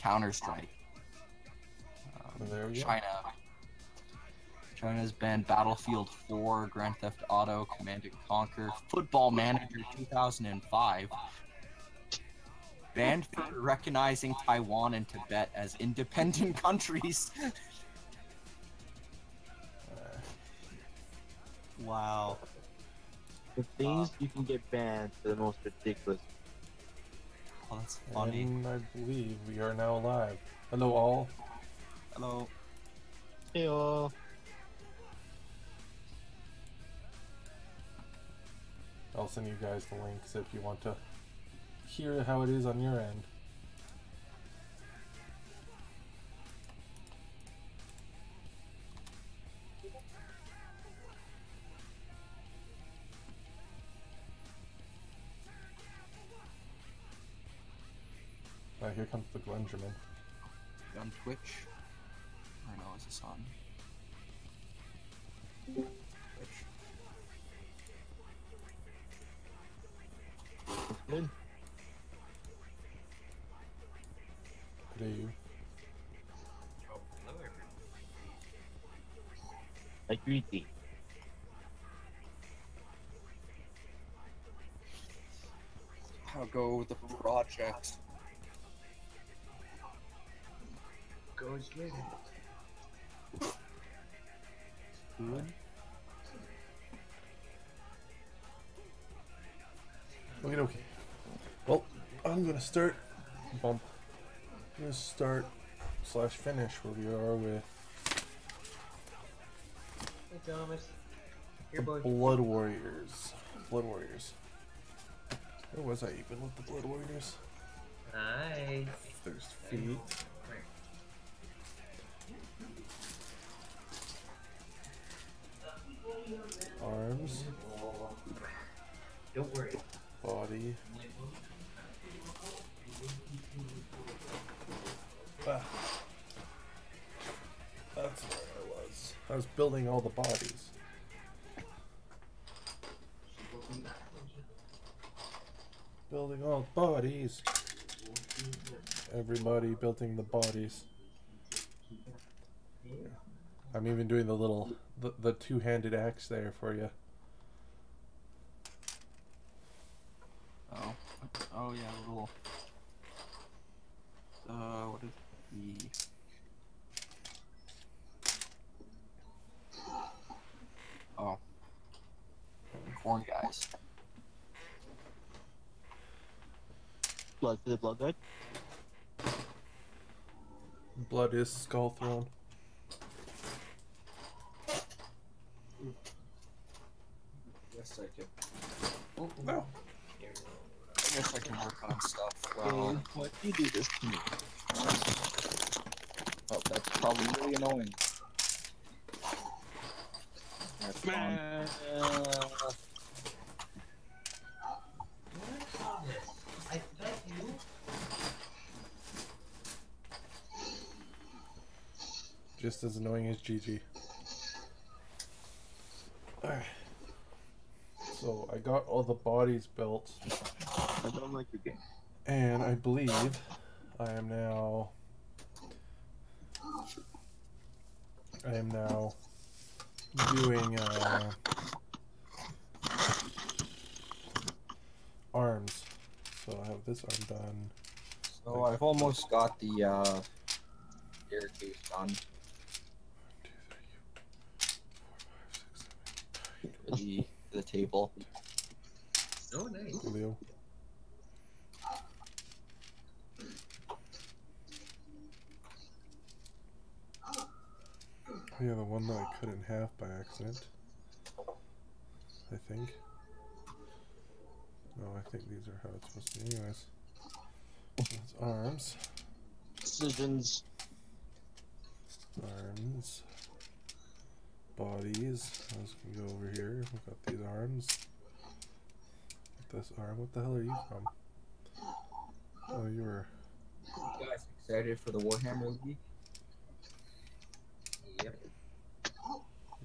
Counter-Strike. There we go. China's banned Battlefield 4, Grand Theft Auto, Command & Conquer, Football Manager 2005. Banned for recognizing Taiwan and Tibet as independent countries. Wow. The things you can get banned are the most ridiculous. Oh, that's funny. And I believe we are now live. Hello all. Hello. Heyo. I'll send you guys the links if you want to hear how it is on your end. Here comes the Glengerman. On Twitch? Or no, is this on? Twitch. Good. Good day, you. Oh, hello everyone. I greet thee. I'll go with the project. Goes later. Good. Okay. Well, I'm gonna start. Bump. I'm gonna start / finish where we are with Hey Thomas. the Here, boy. Blood Warriors. Blood Warriors. Where was I even with the Blood Warriors? Hi. There's feet. Arms. Don't worry. Body. Ah. That's where I was. I was building all the bodies. Building all the bodies. Everybody building the bodies. I'm even doing the little, the two-handed axe there for you. Oh yeah, little. What is the? Oh, Khorn guys. Blood for the blood guide. Blood is skull throne. Yes, I can. Oh, no. I guess I can work on stuff. Well, why do you do this to me? Oh, that's probably really annoying. That's fun. I bet you. Just as annoying as Gigi. Alright. So I got all the bodies built. I don't like your game. And I believe I am now doing arms. So I have this arm done. So I've almost got the ear case done. 1, 2, 3, 4, 5, 6, 7, 8, 9. The table. Oh, nice. Leo. Oh yeah, the one that I cut in half by accident. I think. No, I think these are how it's supposed to be anyways. That's arms. Decisions. Arms. Bodies. Those can go over here. We've got these arms. This arm. What the hell are you from? Oh, you were. You guys excited for the Warhammer League? Yep.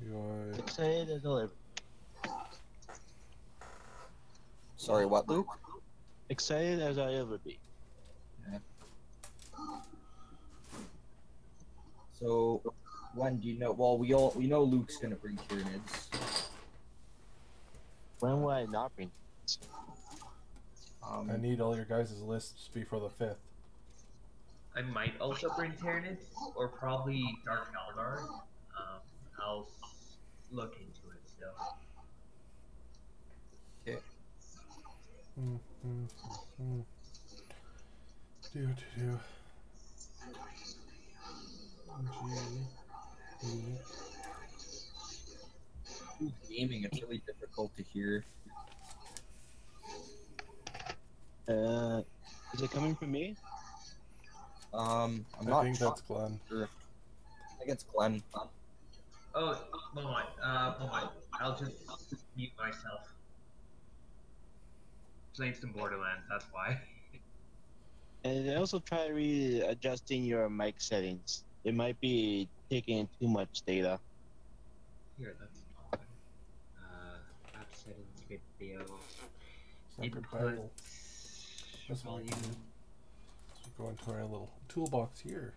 You are. Excited as I'll ever. Sorry, what, Luke? Excited as I ever be. When do you know? Well, we know Luke's gonna bring Tyranids. When will I not bring? I need all your guys' lists before the 5th. I might also bring Tyranids, or probably Dark Eldar. I'll look into it still. Okay. Do. G. Who's gaming? It's really difficult to hear. Is it coming from me? I'm I not think that's Glenn. sure. I think it's Glenn. Oh, moment. I'll just mute myself. Playing some Borderlands, that's why. And I also try readjusting your mic settings. It might be taking too much data. Here, that's fine. App settings, video, Sniper input, battle. That's what we volume. do. So we go into our little toolbox here.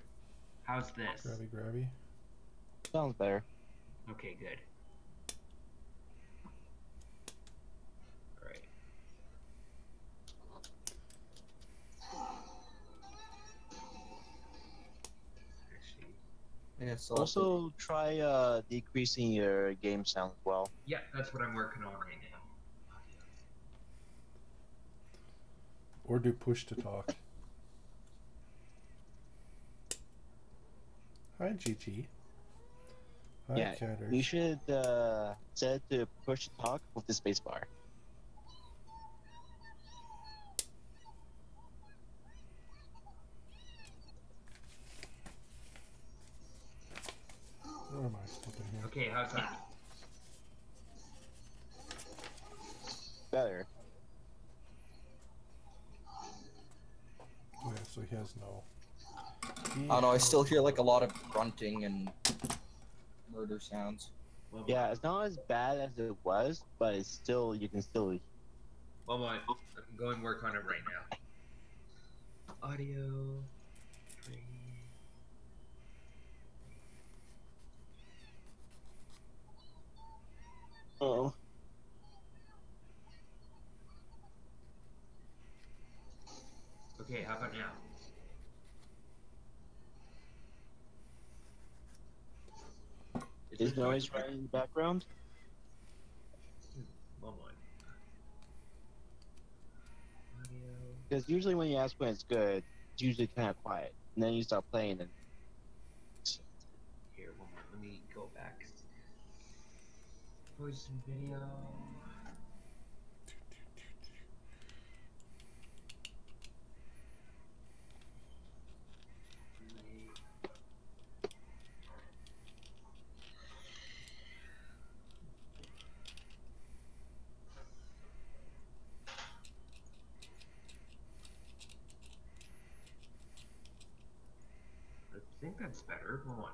How's this? Grabby. Sounds better. Okay, good. Alright. Actually, Yeah, so Also, try decreasing your game sound as well. yeah, that's what I'm working on right now. Or do push to talk. Hi, GG. Hi, Yeah, Catters. you should set it to push to talk with the spacebar. Where am I sticking here? Okay, how's that? Better. Yeah, so he has no. I don't know. I still hear like a lot of grunting and murder sounds. Yeah, it's not as bad as it was, but it's still, you can still. Well, I'm going to work on it right now. Audio. Oh. Okay, how about now? Is noise running in the background? One more. Audio. Because usually when you ask when it's good, it's usually kind of quiet, and then you start playing and. Here, one more. Let me go back. Voice and video. I think that's better. Hold on.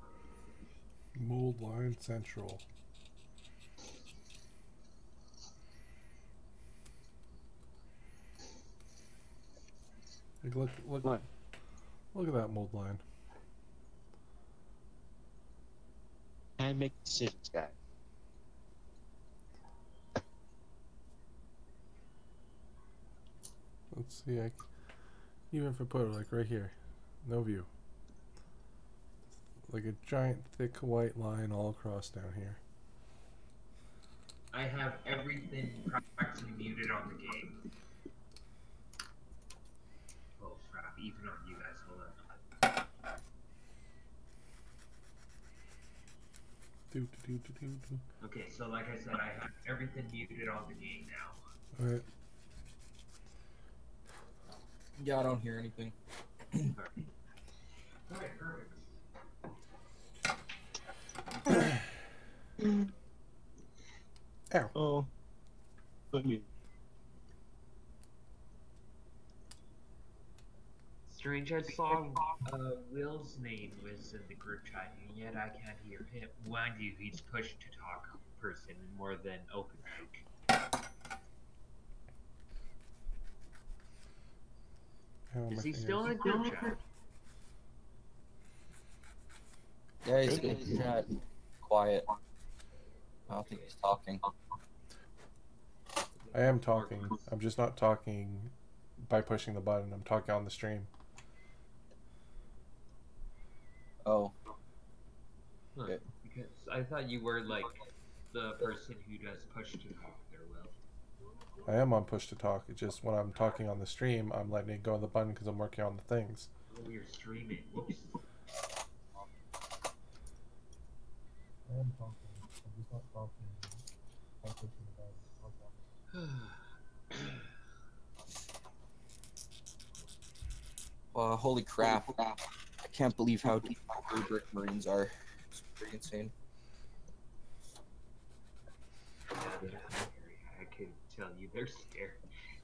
Mold line central. Like, look at that mold line. And make decisions, guys. Let's see. Even if I put it like right here, no view. Like a giant thick white line all across down here. I have everything practically muted on the game. Oh crap, even on you guys, hold on. Okay, so like I said, I have everything muted on the game now. Alright. Yeah, I don't hear anything. Alright, perfect. Ow. Oh. Put me. Strange, I saw Will's name was in the group chat, and yet I can't hear him. Mind you, he's pushed to talk person more than open mic. Ow, Is my he fingers. still in the group chat? Yeah, he's kinda quiet. I don't think he's talking. I am talking. I'm just not talking by pushing the button. I'm talking on the stream. Oh. Huh. Okay. Because I thought you were like the person who does push to talk there, Will. I am on push to talk. It's just when I'm talking on the stream, I'm letting it go on the button because I'm working on the things. Oh, you're streaming. Whoops. I am talking. I'm just not talking by pushing the button. Holy crap. I can't believe how deep rubric Marines are. It's pretty insane. Yeah, they're scary. I could tell you they're scared.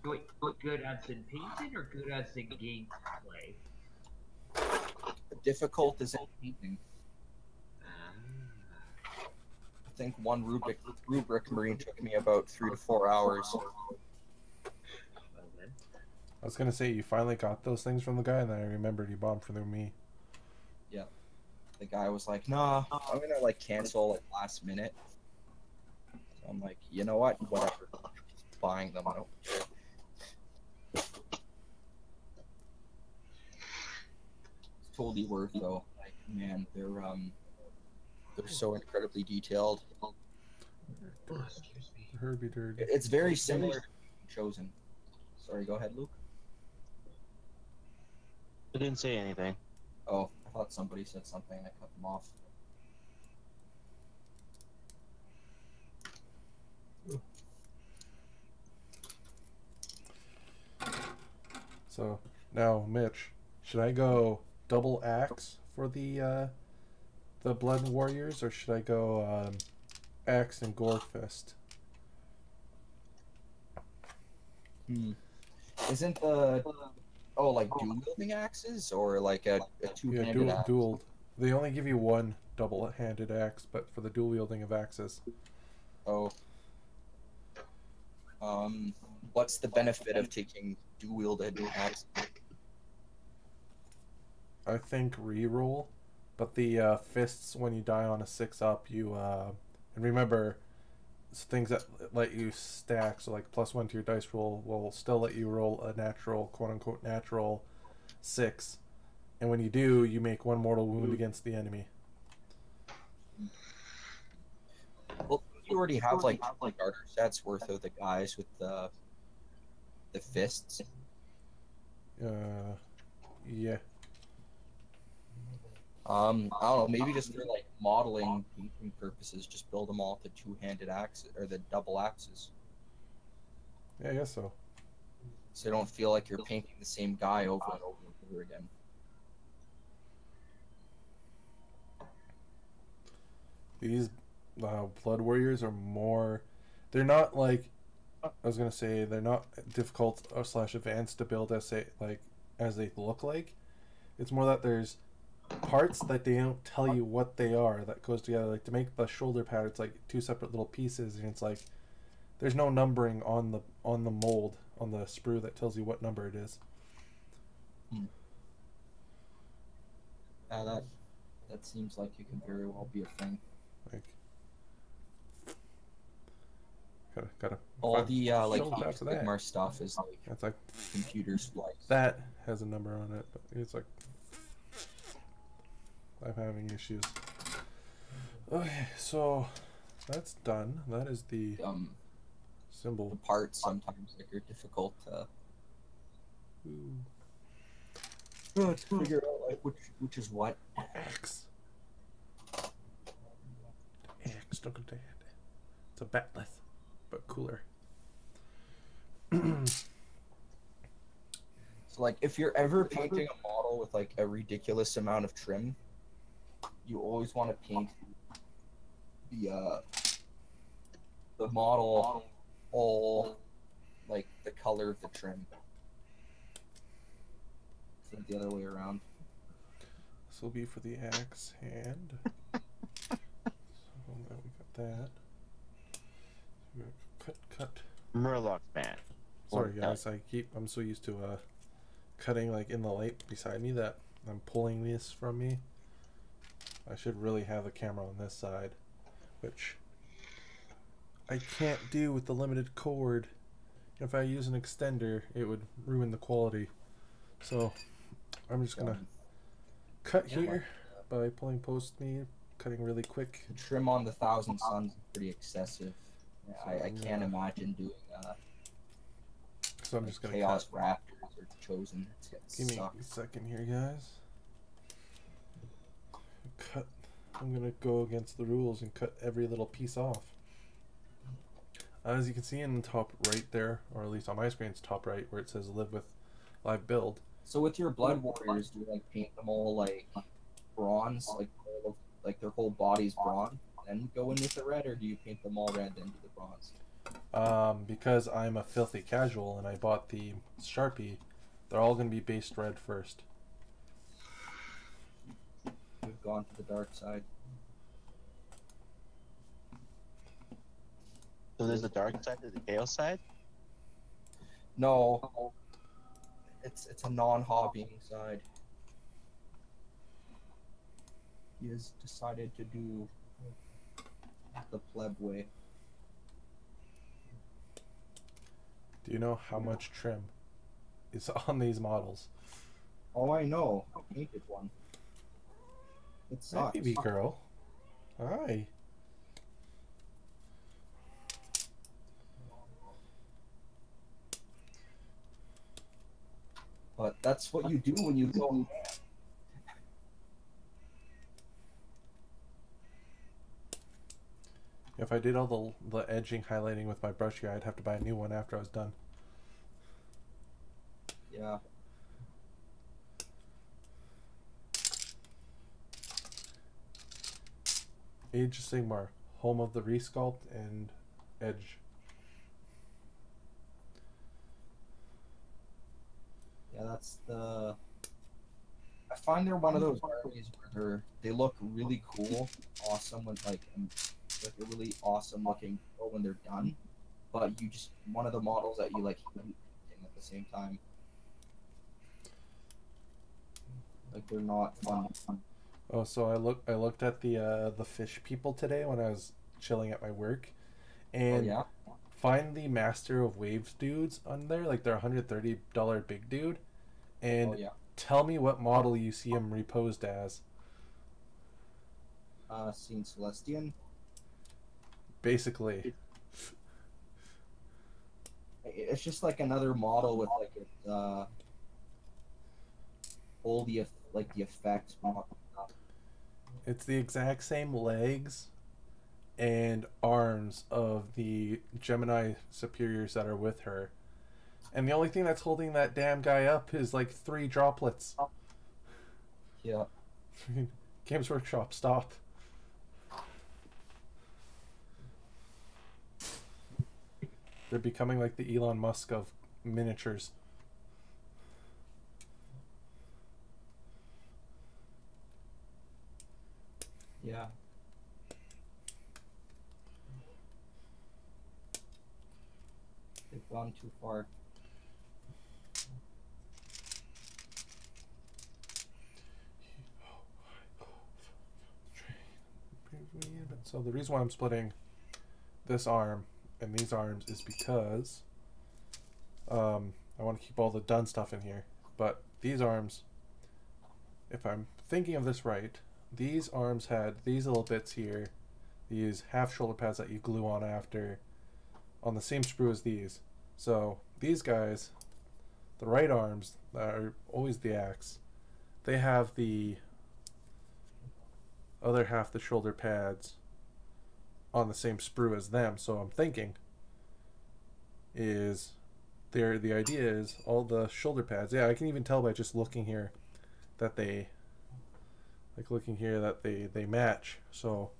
Wait, good as in painting or good as in gameplay? Difficult as anything. Ah. I think one rubric Marine took me about 3 to 4 hours. Well then. I was gonna say you finally got those things from the guy, and then I remembered you bought them from me. Yeah. The guy was like, "Nah, I'm gonna like cancel at last minute." So I'm like, you know what? Whatever. Just buying them. I don't care. It's totally worth though. Like, man, they're so incredibly detailed. Oh, excuse me. Herbie Durd. It's very similar to Chosen. Sorry, go ahead, Luke. I didn't say anything. Oh, I thought somebody said something and I cut them off. So now, Mitch, should I go double axe for the Blood Warriors, or should I go axe and gore fist? Isn't the like dual wielding axes or like a two-handed Yeah, axe? dual. They only give you one double-handed axe, but for the dual wielding of axes. Oh. What's the benefit of taking dual wielded axe? I think reroll, but the fists, when you die on a 6-up, you and remember, things that let you stack, so like +1 to your dice roll, will still let you roll a natural, quote-unquote natural 6, and when you do, you make 1 mortal wound against the enemy. Well, you already have like starter sets worth of the guys with the fists. Yeah. I don't know, maybe just for like modeling painting purposes, just build them all to two-handed axes or the double axes. Yeah, I guess so. So you don't feel like you're painting the same guy over and over again. These Blood Warriors are more... They're not like... I was gonna say they're not difficult or / advanced to build as they look like. It's more that there's parts that they don't tell you what they are that goes together. Like to make the shoulder pad, it's like 2 separate little pieces, and it's like there's no numbering on the mold on the sprue that tells you what number it is. That seems like it can very well be a thing. Like gotta all the like after that. Sigmar stuff is like That's like computer splice. that has a number on it, but it's like I'm having issues. Okay, so that's done. That is the symbol. The parts sometimes like are difficult to figure out like which is what. X. X, look at that. It's a batleth, but cooler. So like if you're ever painting a model with like a ridiculous amount of trim, you always want to paint the model all like the color of the trim. Instead of the other way around. This will be for the axe hand. So now we got that. Cut. Murloc man. Sorry guys, I'm so used to cutting like in the light beside me that I'm pulling this from me. I should really have the camera on this side, which I can't do with the limited cord. If I use an extender, it would ruin the quality. So I'm just gonna cut here by pulling post me, cutting really quick. The trim on the Thousand Suns is pretty excessive. Yeah, So I can't imagine doing so I'm just gonna Chaos cut. Raptors or Chosen. It's gonna Give me suck. a second here, guys. Cut. I'm gonna go against the rules and cut every little piece off. As you can see in the top right there, or at least on my screen, it's top right where it says "Live with Live Build." So with your Blood Warriors, do you like paint them all like bronze, like their whole body's bronze, and then go in with the red, or do you paint them all red then do the bronze? Because I'm a filthy casual and I bought the Sharpie, they're all gonna be based red first. We've gone to the dark side. So there's the dark side, there's the chaos side. No, it's a non-hobbying side. He has decided to do the pleb way. Do you know how much trim is on these models? Oh, I know. I painted one. It Hi, sucks. baby girl. Hi. But that's what you do when you go. If I did all the edging highlighting with my brush here, I'd have to buy a new one after I was done. Yeah. Age of Sigmar, home of the resculpt and edge. Yeah, that's the. I find they're one of those armies where they look really cool, awesome when like a really awesome looking when they're done, but you just one of the models that you like hate at the same time. Like they're not fun. Oh, so I looked at the fish people today when I was chilling at my work, and Oh, yeah? find the Master of Waves dudes on there, like they're $130 big dude, and Oh, yeah. tell me what model you see him reposed as. Seen Celestian. Basically, It's just like another model with like all the the effects. it's the exact same legs and arms of the Gemini superiors that are with her. And the only thing that's holding that damn guy up is like 3 droplets. Yeah. Games Workshop, stop. They're becoming like the Elon Musk of miniatures. Yeah. They've gone too far. So the reason why I'm splitting this arm and these arms is because I want to keep all the done stuff in here. But these arms, if I'm thinking of this right, these arms had these little bits here, these half shoulder pads that you glue on after, on the same sprue as these. So these guys, the right arms that are always the axe, they have the other half the shoulder pads on the same sprue as them. So I'm thinking is the idea is all the shoulder pads, yeah, I can even tell by just looking here that they they match. So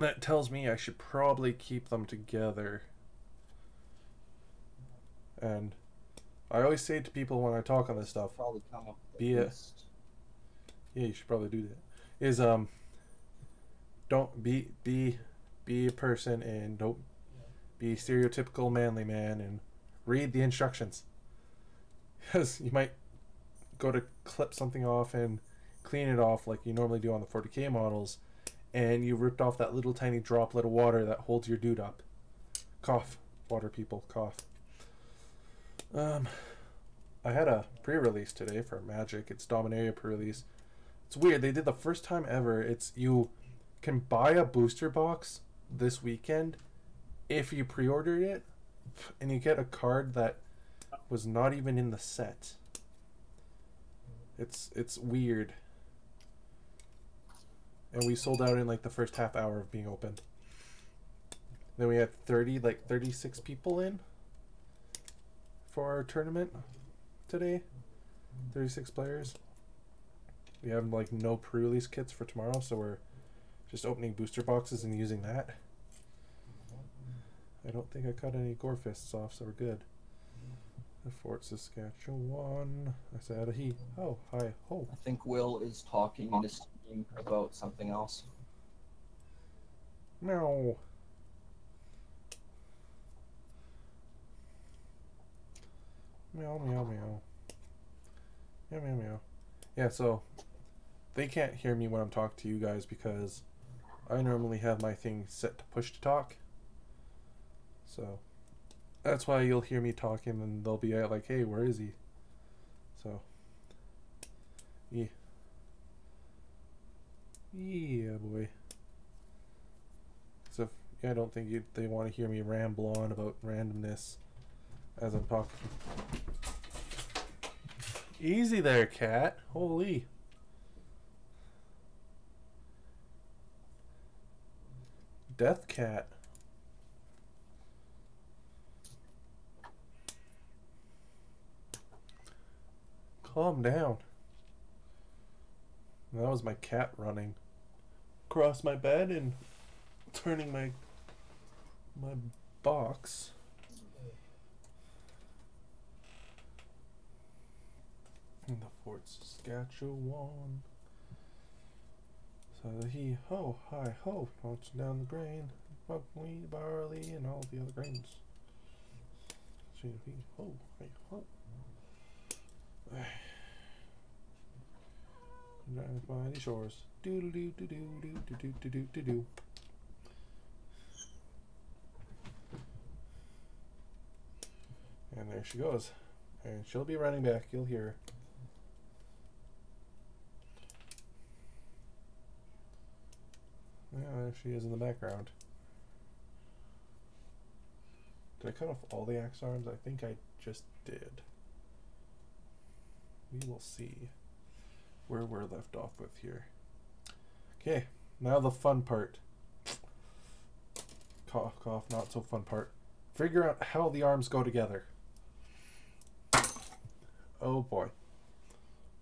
that tells me I should probably keep them together. And I always say to people when I talk on this stuff, Probably come up with Be a a- list. yeah, you should probably do that. Is don't be a person and don't be stereotypical manly man and read the instructions. Because you might go to clip something off and clean it off like you normally do on the 40K models, and you ripped off that little tiny droplet of water that holds your dude up. Cough. Water people, cough. I had a pre-release today for Magic. It's Dominaria pre-release. It's weird. They did the first time ever. It's you can buy a booster box this weekend if you pre-ordered it, and you get a card that was not even in the set. It's weird. And we sold out in like the first half hour of being opened. Then we had 36 people in for our tournament today. 36 players. We have like no pre-release kits for tomorrow, so we're just opening booster boxes and using that. I don't think I cut any gore fists off, so we're good. The Fort Saskatchewan. I said a he. Oh, hi, ho. I think Will is talking in his stream about something else. Meow. Meow, meow, meow. Meow, meow, meow. Yeah, so they can't hear me when I'm talking to you guys because I normally have my thing set to push to talk. So that's why you'll hear me talking and they'll be like, hey, where is he? So, yeah. Yeah, boy. So, yeah, I don't think they want to hear me ramble on about randomness as I'm talking. Easy there, cat. Holy. Death cat. Calm down. That was my cat running across my bed and turning my box. In the Fort Saskatchewan. So the he ho, hi ho, launching down the grain, buckwheat, barley, and all the other grains. So he ho, hi ho. Driving by the shores. Doo doo doo doo doo doo doo doo doo doo doo. And there she goes. And she'll be running back, you'll hear her. Yeah, there she is in the background. Did I cut off all the axe arms? I think I just did. We will see where we're left off with here. Okay, now the fun part. Cough, cough, not so fun part. Figure out how the arms go together. Oh boy.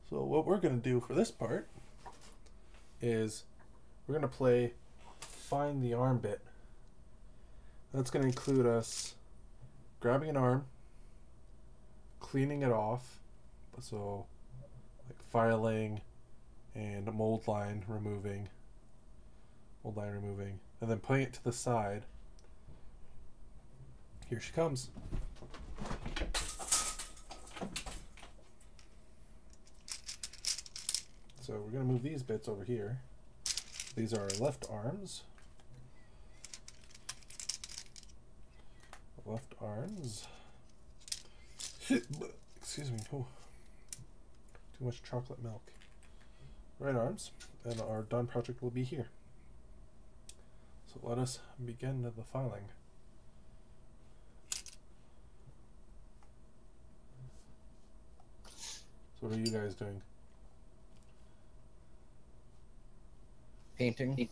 So what we're going to do for this part is we're going to play Find the Arm Bit. That's going to include us grabbing an arm, cleaning it off, so like filing and mold line removing, and then putting it to the side. Here she comes. So we're going to move these bits over here. These are our left arms. Left arms. Excuse me. Oh. Too much chocolate milk. Right arms. And our done project will be here. So let us begin the filing. So what are you guys doing? Painting.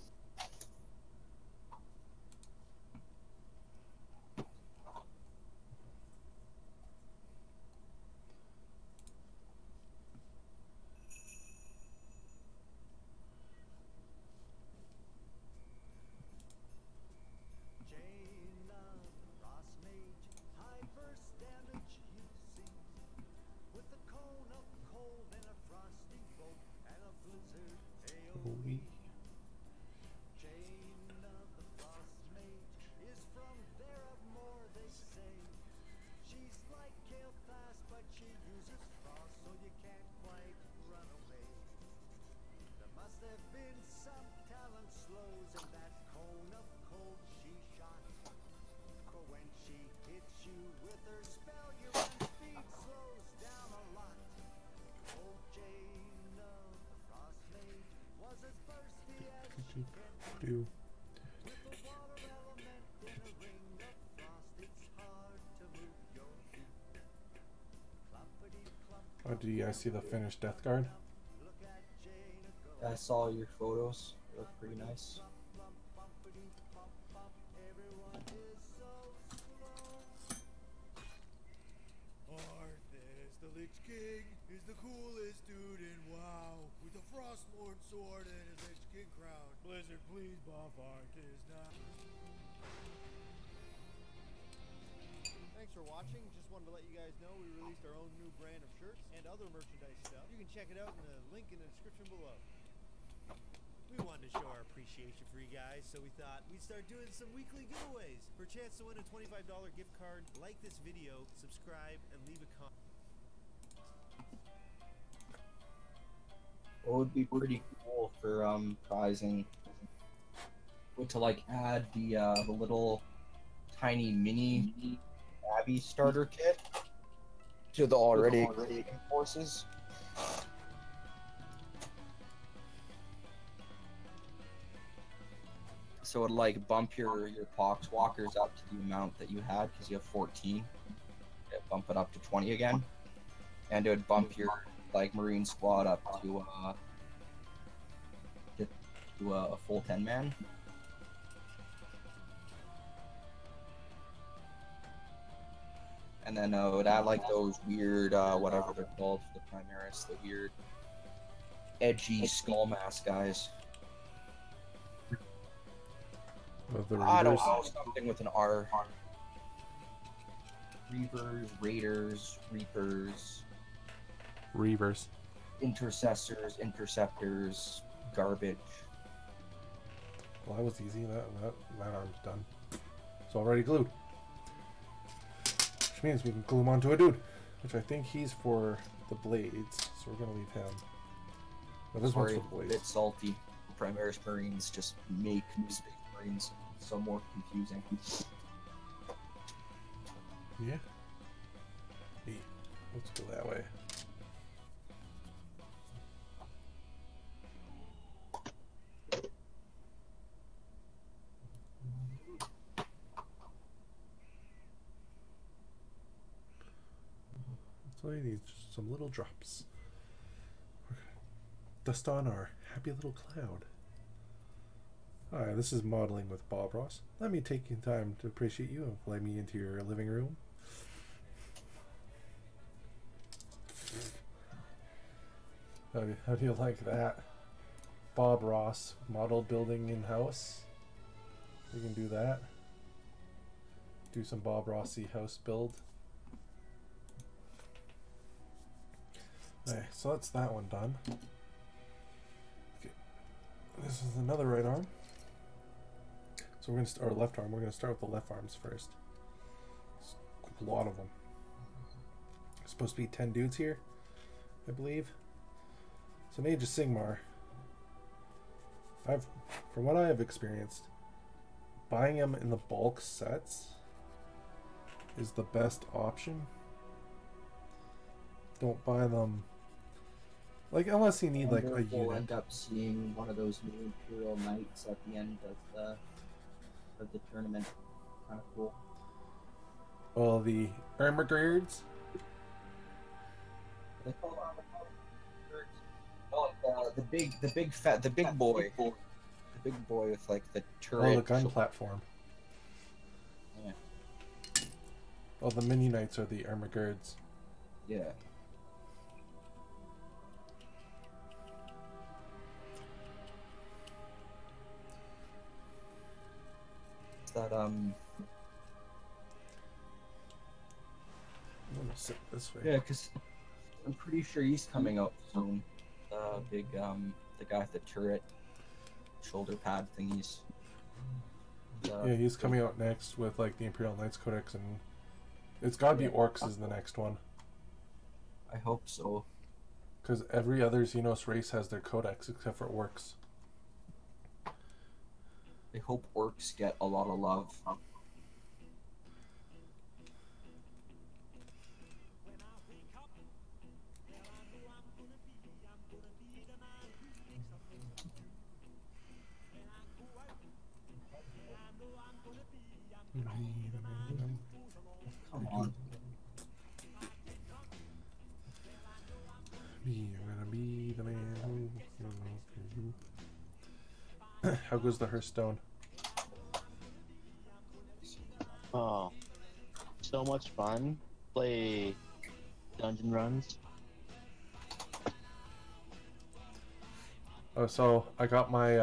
Do. Oh, do you guys see the finished Death Guard? I saw your photos. They look pretty nice. Arthas, the Lich King, is the coolest dude in WoW, with a Frostmourne sword and his Lich King crown. Blizzard, please buff Arthas now. Thanks for watching. Just wanted to let you guys know we released our own new brand of shirts and other merchandise stuff. You can check it out in the link in the description below. We wanted to show our appreciation for you guys, so we thought we'd start doing some weekly giveaways. For a chance to win a $25 gift card, like this video, subscribe, and leave a comment. What would be pretty cool for prizing would to like add the little tiny mini Abby starter kit to the already forces. So it'd like bump your pox walkers up to the amount that you had because you have 14. It'd bump it up to 20 again, and it would bump your like marine squad up to a full 10 man. And then it would add like those weird whatever they're called for the Primaris, the weird edgy skull mask guys. The I don't Reavers? know, something with an R. Reavers, Raiders, Reapers, Reavers. Intercessors, Interceptors, garbage. Well, that was easy. That arm's done. It's already glued. Which means we can glue him onto a dude. Which I think he's for the blades. So we're going to leave him. But this Sorry, one's for a blades. bit salty. Primaris Marines just make Space Marines so more confusing. Yeah. Hey, let's go that way. That's all you need, just some little drops. We're gonna dust on our happy little cloud. Hi, this is Modeling with Bob Ross. Let me take you time to appreciate you and play me into your living room. How do you like that? Bob Ross model building in-house. We can do that. Do some Bob Rossi house build. Okay, so that's that one done. Okay, this is another right arm. So we're gonna start left arm. We're gonna start with the left arms first. There's a lot of them. There's supposed to be 10 dudes here, I believe. So in Age of Sigmar, from what I have experienced, buying them in the bulk sets is the best option. Don't buy them like unless you need like a We'll unit. end up seeing one of those new Imperial Knights at the end of the tournament. Kind of cool. Well, the Ermagirds. They call them the big boy, the big boy with like the turret. Oh, the gun platform. Yeah. Oh, the mini knights are the Ermagirds. Yeah. That I'm gonna sit this way. yeah, because I'm pretty sure he's coming out soon. The big the guy with the turret shoulder pad thingies. Yeah, he's coming out next with like the Imperial Knights Codex, and it's gotta be Orcs is the next one. I hope so. Because every other Xenos race has their codex except for Orcs. I hope orcs get a lot of love. How goes the Hearthstone? Oh, so much fun. Play dungeon runs. Oh, so I got my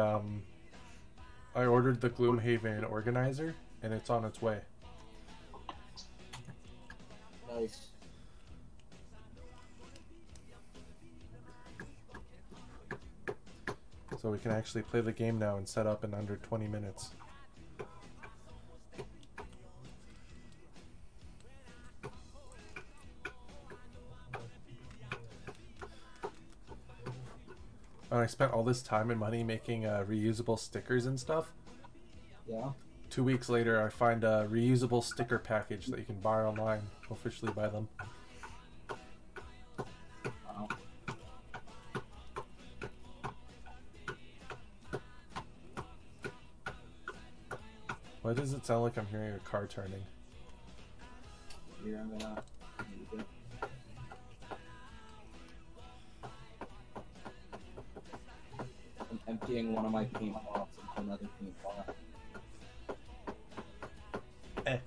I ordered the Gloomhaven organizer, and it's on its way. Nice. So we can actually play the game now and set up in under 20 minutes. And I spent all this time and money making reusable stickers and stuff. Yeah. 2 weeks later, I find a reusable sticker package that you can buy online. Officially buy them. Wow. Why does it sound like I'm hearing a car turning? Here, I'm gonna move it. I'm emptying one of my paint pots into another paint pot. Eh.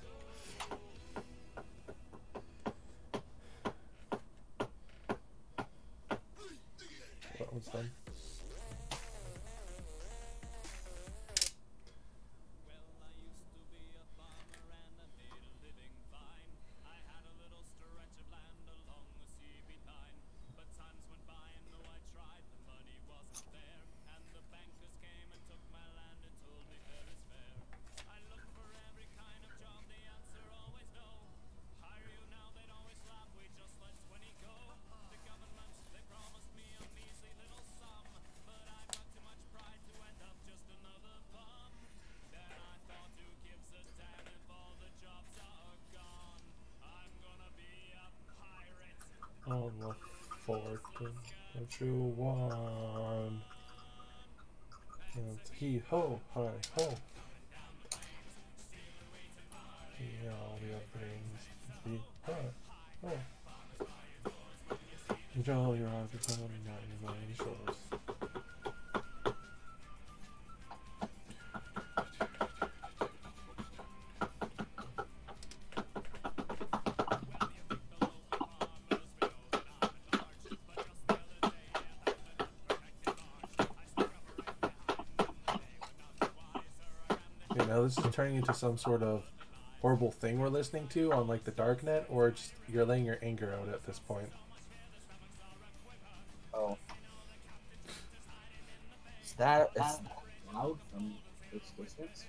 That one's done. On the fortune that you want. It's he ho, hi ho. Yeah, all the other things. He hi ho. Enjoy your eyes become not your shoulders. You know, this is turning into some sort of horrible thing we're listening to on like the darknet, or just you're letting your anger out at this point. Oh. Is that loud from this distance?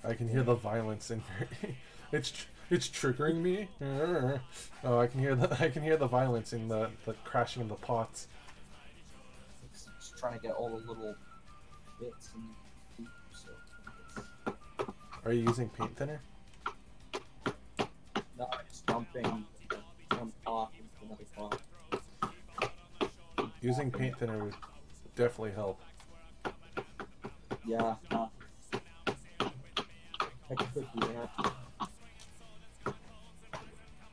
I can hear the violence in your it's triggering me. Oh, I can hear the violence in the crashing of the pots. It's just trying to get all the little bits and so Are you using paint thinner? no, it's dumping one pot into another pot. Using paint thinner would definitely help. Yeah. I could do that.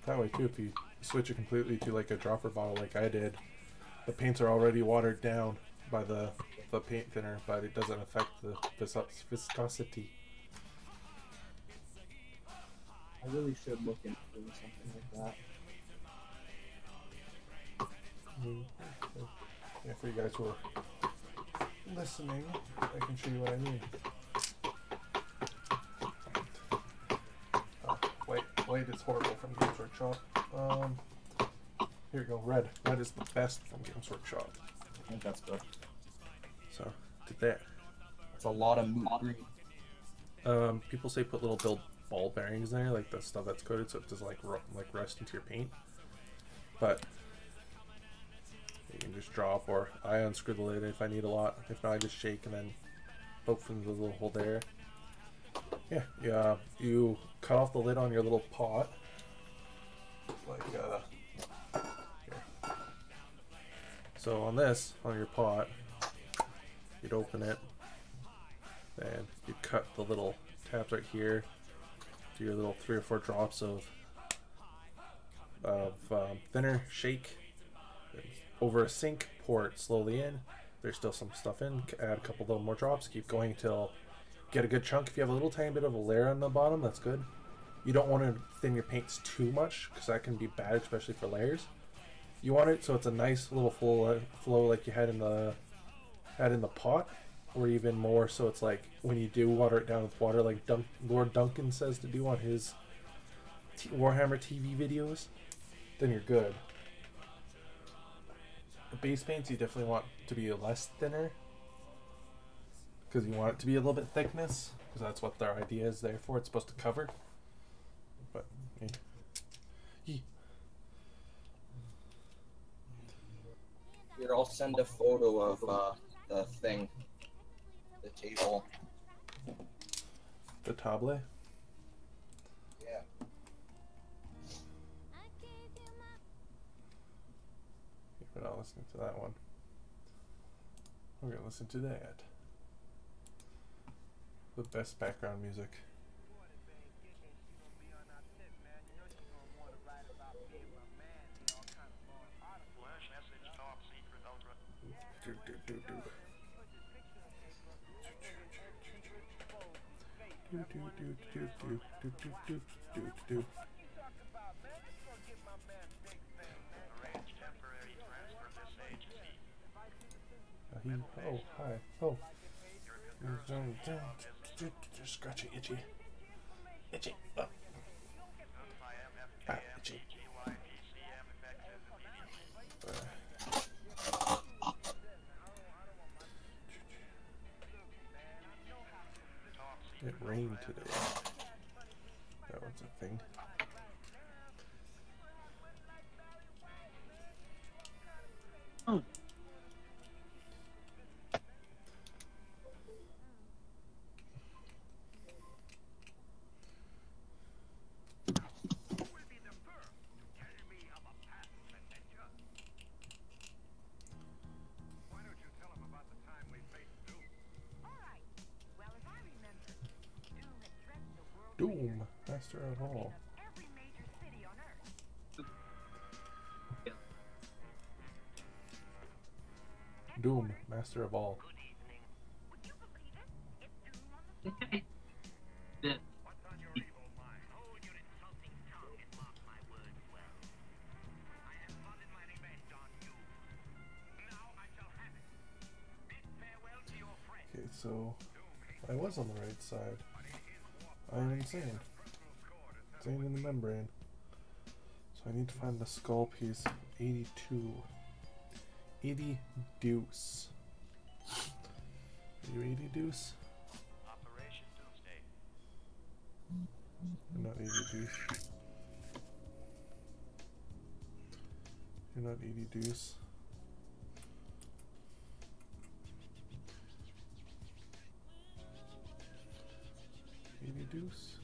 That way too, if you switch it completely to like a dropper bottle like I did, the paints are already watered down by the paint thinner, but it doesn't affect the viscosity. I really should look into doing something like that. Yeah, for you guys who are listening, I can show you what I mean. White is horrible from Games Workshop. Here we go, red. Red is the best from Games Workshop. I think that's good. So, did that. It's a lot of moot green. People say put little ball bearings there, like the stuff that's coated, so it doesn't like rust into your paint. But you can just drop, or I unscrew the lid if I need a lot. If not, I just shake and then open the little hole there. Yeah. You cut off the lid on your little pot, like here. So on your pot, you'd open it, then you cut the little tabs right here. Do your little 3 or 4 drops of thinner, shake, over a sync, pour it slowly in. There's still some stuff in. Add a couple little more drops. Keep going until get a good chunk. If you have a little tiny bit of a layer on the bottom, that's good. You don't want to thin your paints too much because that can be bad, especially for layers. You want it so it's a nice little flow like you had in the pot, or even more so it's like when you do water it down with water, like Lord Duncan says to do on his Warhammer TV videos, then you're good. The base paints you definitely want to be less thinner because you want it to be a little bit thickness because that's what their idea is there for. It's supposed to cover. But yeah. Here, I'll send a photo of the thing, the table. The table. Yeah. We're not listening to that one. We're gonna listen to that. The best background music. Oh, hi. Oh. Scratchy, itchy. Itchy. Oh. Ah, itchy. It rained today. That one's a thing. Oh. Doom, master of all. Doom, master of all. Okay, so I was on the right side. I am insane. Insane in the membrane. So I need to find the skull piece. 82. 80 deuce. Are you 80 deuce? Operation Doomsday. You're not 80 deuce. You're not 80 deuce. Deuce.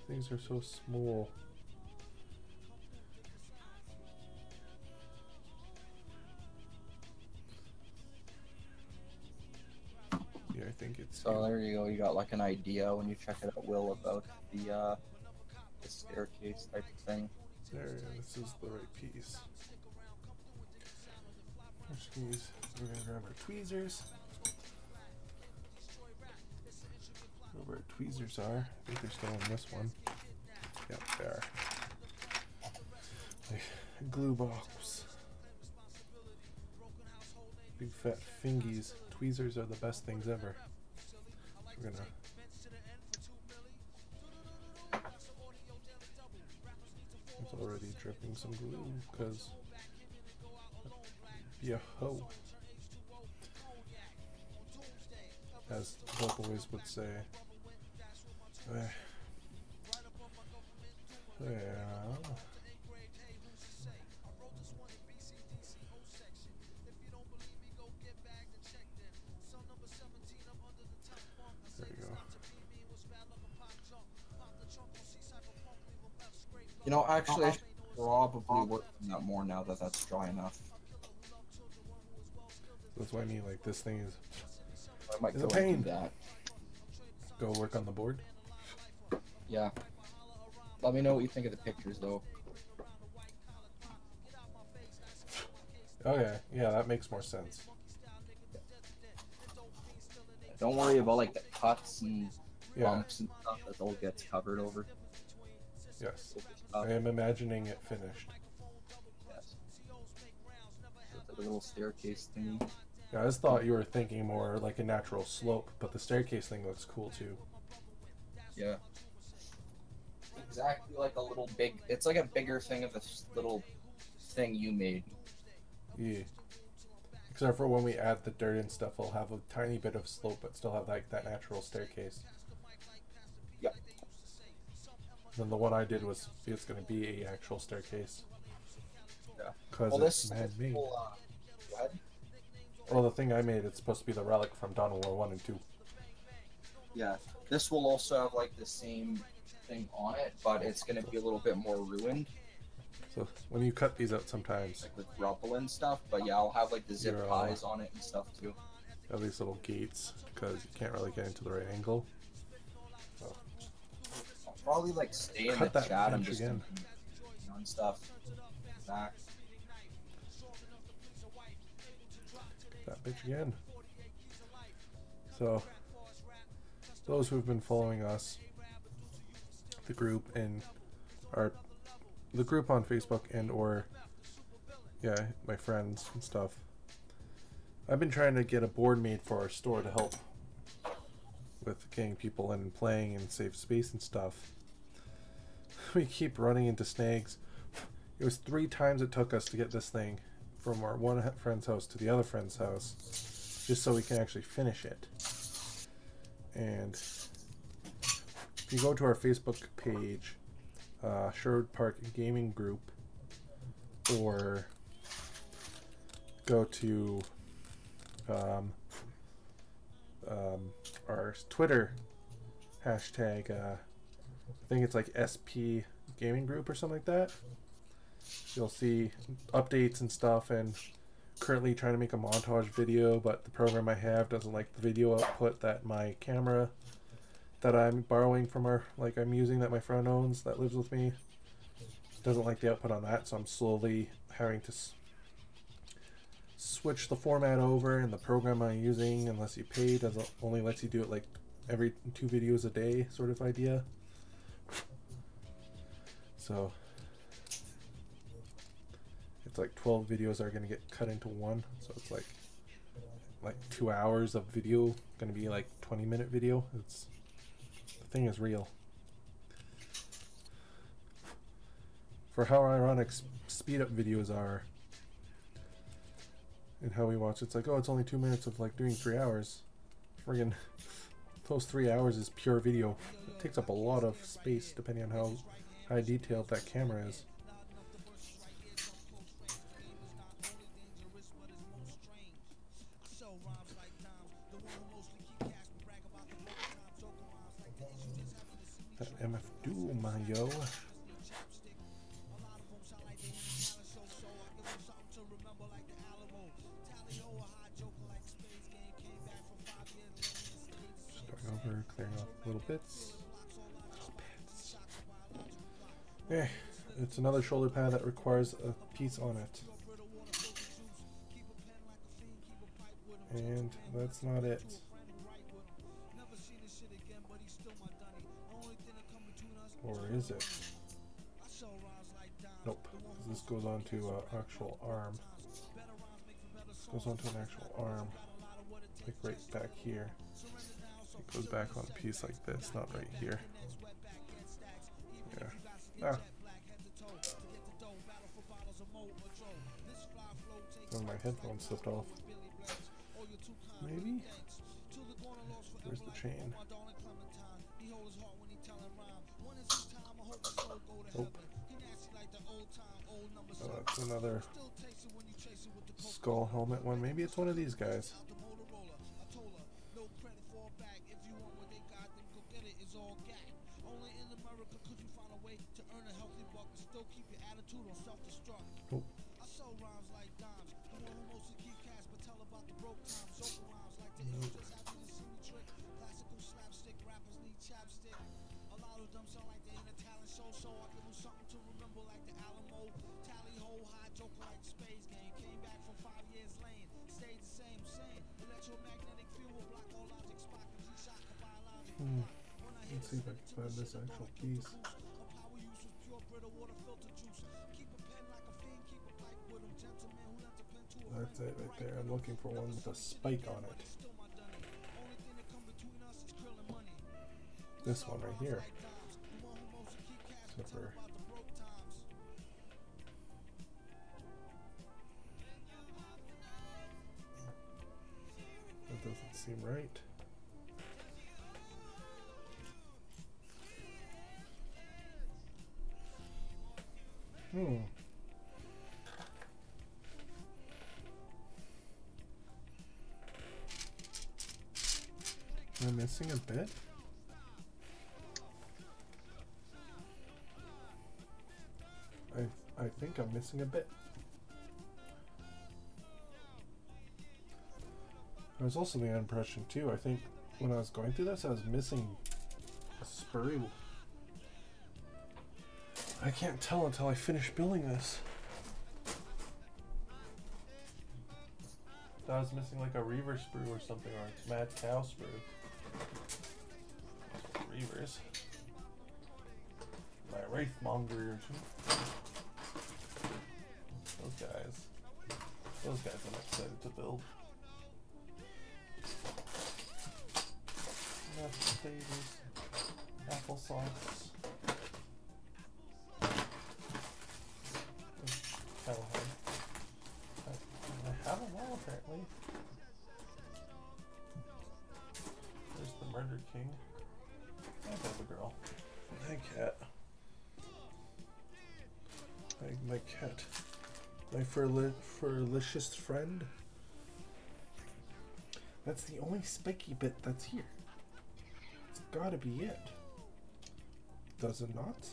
Things are so small. Yeah, I think it's. So there you go. You got like an idea when you check it out, Will, about the staircase type of thing. There, yeah, this is the right piece. First piece. We're gonna grab our tweezers. Where tweezers are. I think they're still in this one. Yep, they are. Like glue box. Big fat fingies. Tweezers are the best things ever. We're gonna. It's already dripping some glue because. Yeah, ho. As the boys would say. Yeah. There you go. You know, actually, I should probably work on that more now that that's dry enough. That's what I mean. Like this thing is. I might It's go a pain. and do that. Go work on the board. Yeah. Let me know what you think of the pictures, though. Okay, yeah, that makes more sense. Don't worry about like the cuts and Yeah, bumps and stuff. That all gets covered over. yes. Over stuff. I am imagining it finished. Yes. With the little staircase thingy. Yeah, I just thought you were thinking more like a natural slope, but the staircase thing looks cool too. Yeah. Exactly like a little big. It's like a bigger thing of this little thing you made. Yeah. Except for when we add the dirt and stuff, we'll have a tiny bit of slope, but still have like that natural staircase. Yep. Then the one I did was it's going to be a actual staircase. Yeah. Because Well, it's this man-made. will, go ahead. Well, the thing I made, it's supposed to be the relic from Dawn of War 1 and 2. Yeah. This will also have like the same thing on it, but it's gonna be a little bit more ruined, So when you cut these out sometimes, like with rubble and stuff. But yeah, I'll have like the zip You're, ties on it and stuff too. you have these little gates because you can't really get into the right angle. So I'll probably like stay in Cut the that chat. I'm bench just again. on stuff. Back. that bitch again. So those who've been following us, the group and the group on Facebook and or my friends and stuff. I've been trying to get a board made for our store to help with getting people in and playing and save space and stuff. We keep running into snags. It was 3 times it took us to get this thing from our one friend's house to the other friend's house, just so we can actually finish it. And if you go to our Facebook page, Sherwood Park Gaming Group, or go to our Twitter hashtag, I think it's like SP Gaming Group or something like that. You'll see updates and stuff, and currently trying to make a montage video, but the program I have doesn't like the video output that my camera that I'm borrowing from I'm using that my friend owns that lives with me doesn't like the output on that, so I'm slowly having to switch the format over, and the program I'm using, unless you pay, doesn't only lets you do it like every 2 videos a day sort of idea. So it's like 12 videos are going to get cut into one, so it's like 2 hours of video going to be like 20-minute video. It's the thing is real. For how ironic speed up videos are and how we watch, it's like, oh, it's only 2 minutes of like doing 3 hours. Friggin' those 3 hours is pure video. It takes up a lot of space depending on how high detailed that camera is. That MF Doom, yo. Starting over, clearing off little bits. Okay, it's another shoulder pad that requires a piece on it. And that's not it. Or is it? Nope. This goes on to an actual arm. This goes on to an actual arm. Like right back here. It goes back on a piece like this, not right here. Yeah. Ah. Oh, my headphones slipped off. Maybe? Where's the chain? Nope. Oh, that's another skull helmet one. Maybe it's one of these guys. Nope. Let's see if I can find this actual piece. That's it right there. I'm looking for one with a spike on it. This one right here. Except for that doesn't seem right. Am I missing a bit? I think I'm missing a bit. There was also the impression too, I think when I was going through this I was missing a sprue. I can't tell until I finish building this. I was missing like a Reaver sprue or something, or it's Mad Cow sprue. Reavers. My Wraithmonger. Those guys I'm excited to build. Mashed potatoes, applesauce. Cowhide. I have them all apparently. There's the Murder King. I have a girl. Hi cat. My cat. My ferocious friend. That's the only spiky bit that's here. It's gotta be it. Does it not?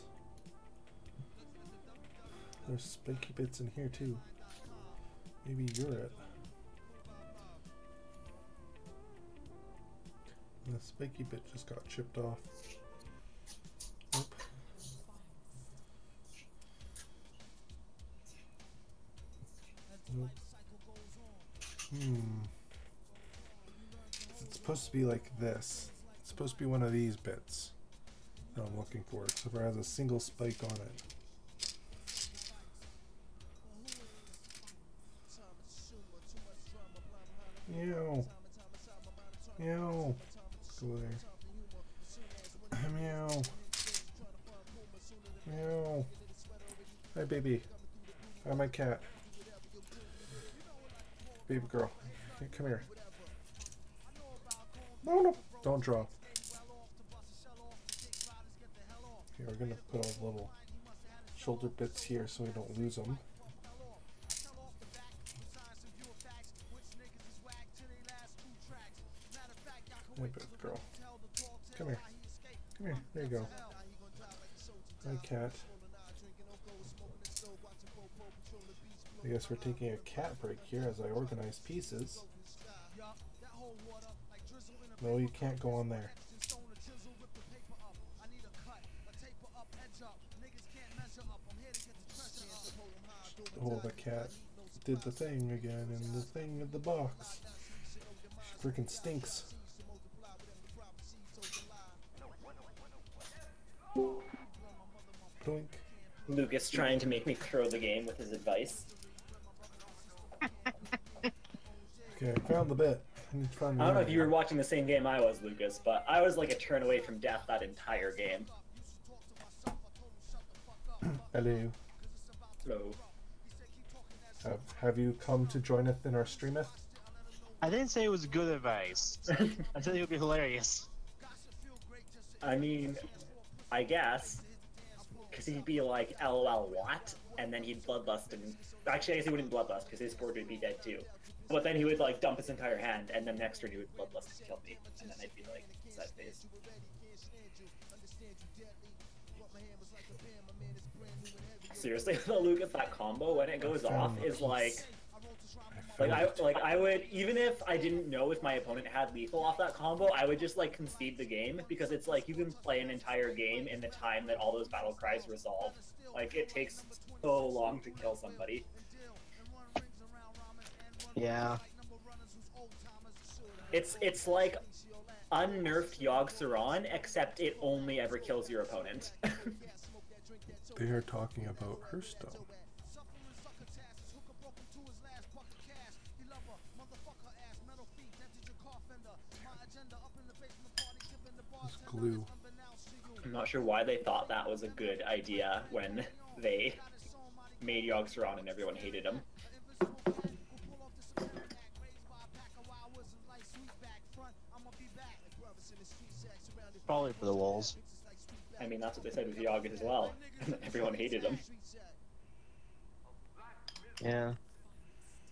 There's spiky bits in here too. Maybe you're it. And the spiky bit just got chipped off. Nope. Nope. It's supposed to be like this. It's supposed to be one of these bits that I'm looking for, except for it has a single spike on it. Meow. Meow. Go there. Meow. Meow. Hi, baby. Hi, my cat. Baby girl. Hey, come here. No, no. Don't draw. Okay, we're gonna put all the little shoulder bits here so we don't lose them. Hey, baby girl. Come here. Come here. There you go. Hi, cat. I guess we're taking a cat break here as I organize pieces. No, you can't go on there. Oh, the cat did the thing again in the thing in the box. She freaking stinks. Doink. Lucas trying to make me throw the game with his advice. Okay, I found the bit. I don't know if you were watching the same game I was, Lucas, but I was like a turn away from death that entire game. Hello. Hello. Have you come to join us in our streameth? I didn't say it was good advice. I said it would be hilarious. I mean, I guess. Because he'd be like, LOL, what? And then he'd bloodlust and... Actually, I guess he wouldn't bloodlust because his board would be dead too. But then he would like dump his entire hand, and then next turn he would bloodlust and kill me. And then I'd be like, sad face. Seriously, the Lucas, that combo, when it goes off, is like... I would, even if I didn't know if my opponent had lethal off that combo, I would just like concede the game, because it's like you can play an entire game in the time that all those battle cries resolve. Like, it takes so long to kill somebody. Yeah. It's like unnerfed Yogg-Saron, except it only ever kills your opponent. They are talking about Hearthstone. It's glue. I'm not sure why they thought that was a good idea when they made Yogg-Saron and everyone hated him. Probably for the walls. I mean, that's what they said with Yogg as well. Everyone hated him. Yeah.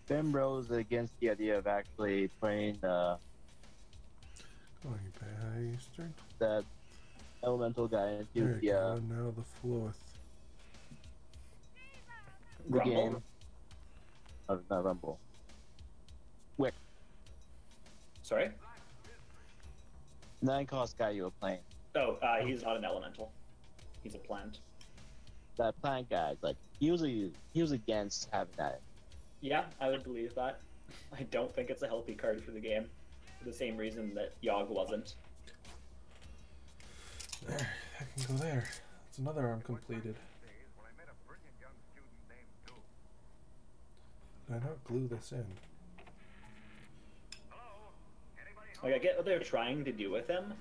Ben Bros against the idea of actually playing Going bastard. that elemental guy into There you the go. Now the fourth. the Rumble? game. Oh, not Rumble. Wick. Sorry? 9-cost guy you were playing. Oh, he's not an elemental. He's a plant. That plant guy, like he was against having that. Yeah, I would believe that. I don't think it's a healthy card for the game. For the same reason that Yogg wasn't. There, I can go there. It's another arm completed. Did I not glue this in? Like, I get what they're trying to do with him,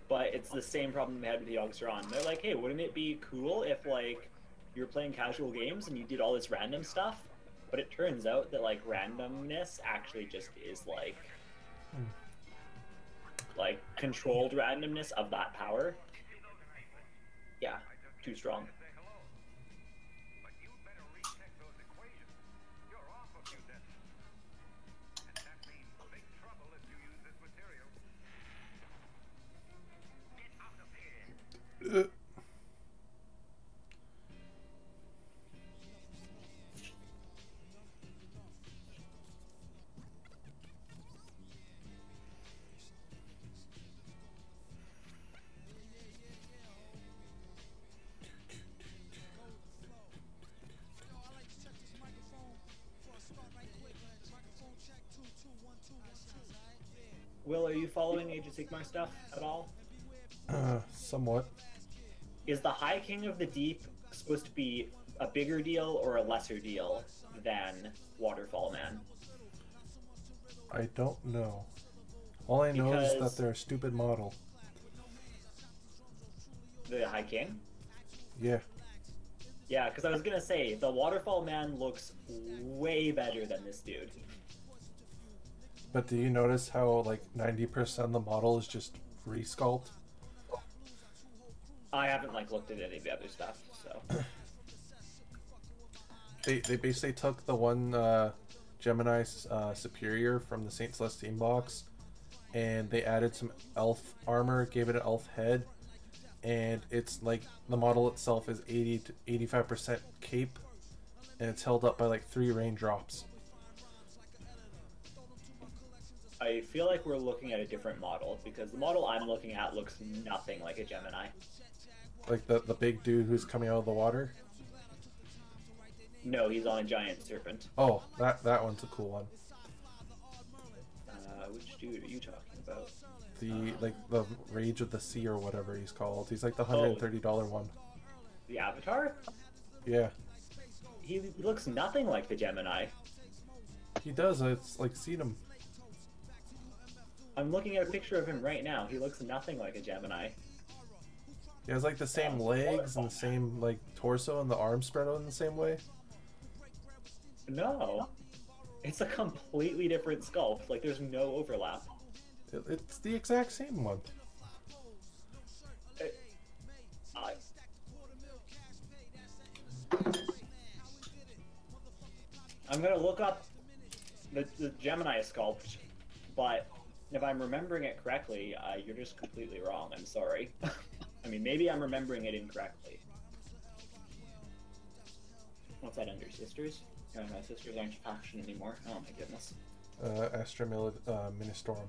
but it's the same problem they had with Yogg-Saron. They're like, hey, wouldn't it be cool if, like, you're playing casual games and you did all this random stuff? But it turns out that, like, randomness actually just is, like, controlled randomness of that power. Yeah, too strong. Will, are you following Age of Sigmar stuff at all? Somewhat. Is the High King of the Deep supposed to be a bigger deal or a lesser deal than Waterfall Man? I don't know. All I know is Because- that they're a stupid model. The High King? Yeah. Yeah, because I was gonna say, the Waterfall Man looks way better than this dude. But do you notice how like 90% of the model is just resculpt? I haven't like looked at any of the other stuff, so. They basically took the one Gemini Superior from the Saint Celestine box, and they added some elf armor, gave it an elf head, and it's like the model itself is 80 to 85% cape, and it's held up by like 3 raindrops. I feel like we're looking at a different model, because the model I'm looking at looks nothing like a Gemini. Like the big dude who's coming out of the water. No, he's on a giant serpent. Oh, that one's a cool one. Which dude are you talking about? The Rage of the Sea or whatever he's called. He's like the $130 one. The Avatar? Yeah. He looks nothing like the Gemini. He does. It's like seen him. I'm looking at a picture of him right now. He looks nothing like a Gemini. He has like the same legs and the same like torso and the arms spread out in the same way. No. It's a completely different sculpt. Like, there's no overlap. It's the exact same one. I'm gonna look up the Gemini sculpt, but if I'm remembering it correctly, you're just completely wrong. I'm sorry. I mean, maybe I'm remembering it incorrectly. What's that under? Sisters? My sisters aren't a faction anymore. Oh my goodness. Astra Ministorum.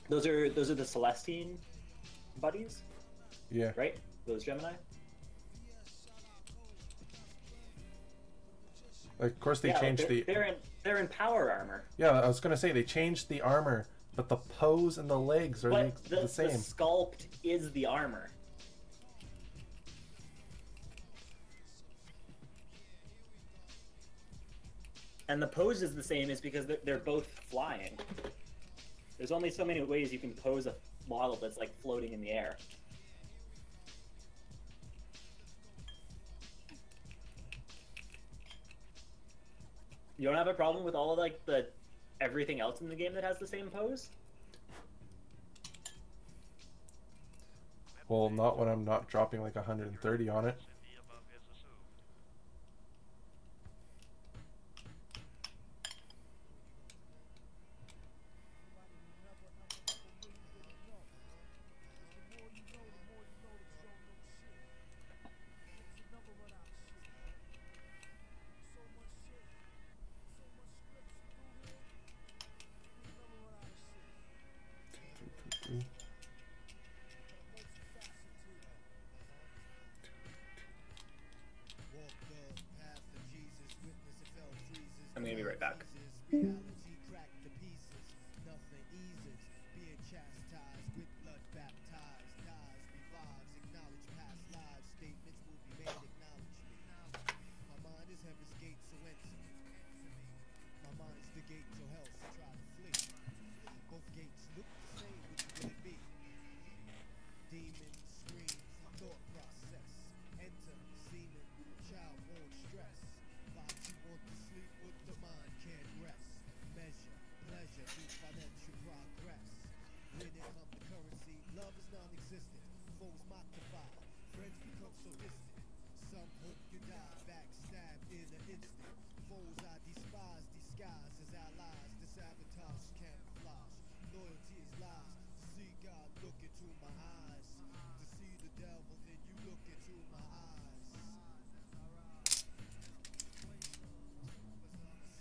Those are the Celestine buddies, Yeah. right? Those Gemini. Like, of course, they Yeah, changed they're in power armor. Yeah, I was gonna say they changed the armor, but the pose and the legs are But the same. The sculpt is the armor. And the pose is the same is because they're both flying. There's only so many ways you can pose a model that's like floating in the air. You don't have a problem with all of like the everything else in the game that has the same pose? Well, not when I'm not dropping like 130 on it. The above is assumed. I'm gonna be right back. Reality cracked to pieces. Nothing eases. Being chastised with blood baptized. Dies, revives, acknowledge past lives. Statements will be made, acknowledge me. My mind is heaven's gate, so enter me. My mind is the gate to hell, so try to flee. Both gates look the same, which will it be? Demon screams, thought process. Enter, semen, child born stress. Body want to sleep, but the mind can't rest. Measure, pleasure through financial progress. When it comes to currency, love is non-existent. Foes mock to fight, friends become so distant. Some hope you die, backstabbed in an instant. Foes I despise, disguise as allies. The sabotage camouflage. Loyalty is lies. To see God, look into my eyes. To see the devil, then you look into my eyes.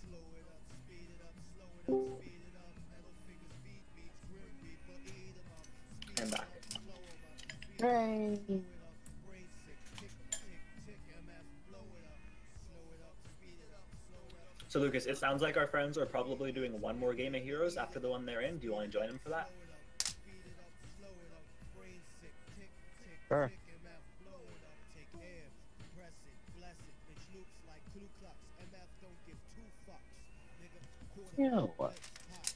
Slow it up, speed it up, slow it up, speed it up. Metal fingers beat beats, grim reaper, eat 'em up. Speed I'm 'em back. up, slow 'em up, speed 'em up, slow it up. Brain sick, tick, tick, tick, MF, blow it up, slow it up, speed it up, slow it up. So Lucas, it sounds like our friends are probably doing one more game of Heroes after the one they're in. Do you want to join them for that? Speed it up, slow it up, brain sick, tick, tick, Sure. tick, MF, blow it up, take air, press it, bless it, bitch looks like Ku Klux, MF don't give two fucks, nigga, quarter You know what? pop,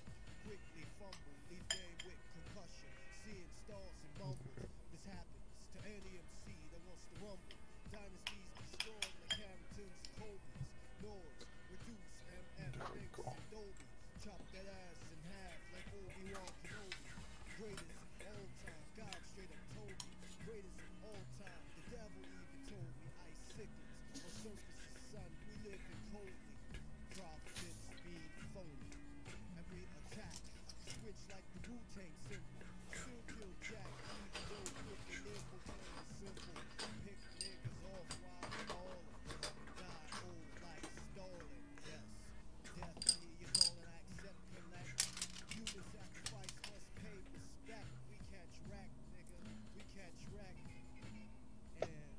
quickly fumble, leave game with concussion, seeing stars and mumbles, this happens to any MC that wants to rumble, dynasties destroyed like Carrington's and Colby's, noise, reduce, MF, thinks and Dolby, chop that ass in half like Obi-Wan Kenobi. Greatest of all time, God straight up told me. Greatest of all time, the devil even told me. Ice sickles, on surfaces, son, we live in coldly. Providence being phony. Every attack, switch like the Wu-Tang symbol. Still kill Jack, even though quick and nimble, plain and simple. Pick niggas off while falling. Die old like Stalin, yes. Death, I hear you calling, I accept, collect. Human sacrifice must pay respect. We catch wreck, nigga. We catch wreck. And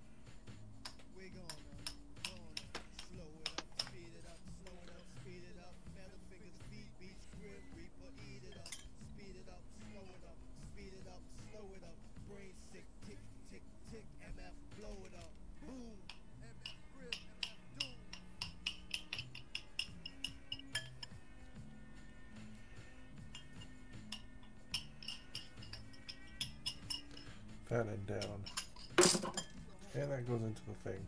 we gonna slow it up, speed it up, slow it up, speed it up. Metal fingers, beat beats, grim reaper, eat it up. Speed it up, slow it up, speed it up, slow it up. Brain sick, tick, tick, tick, MF, blow it up. Boom, MF, grip, MF, doom. That and down. And that goes into the thing.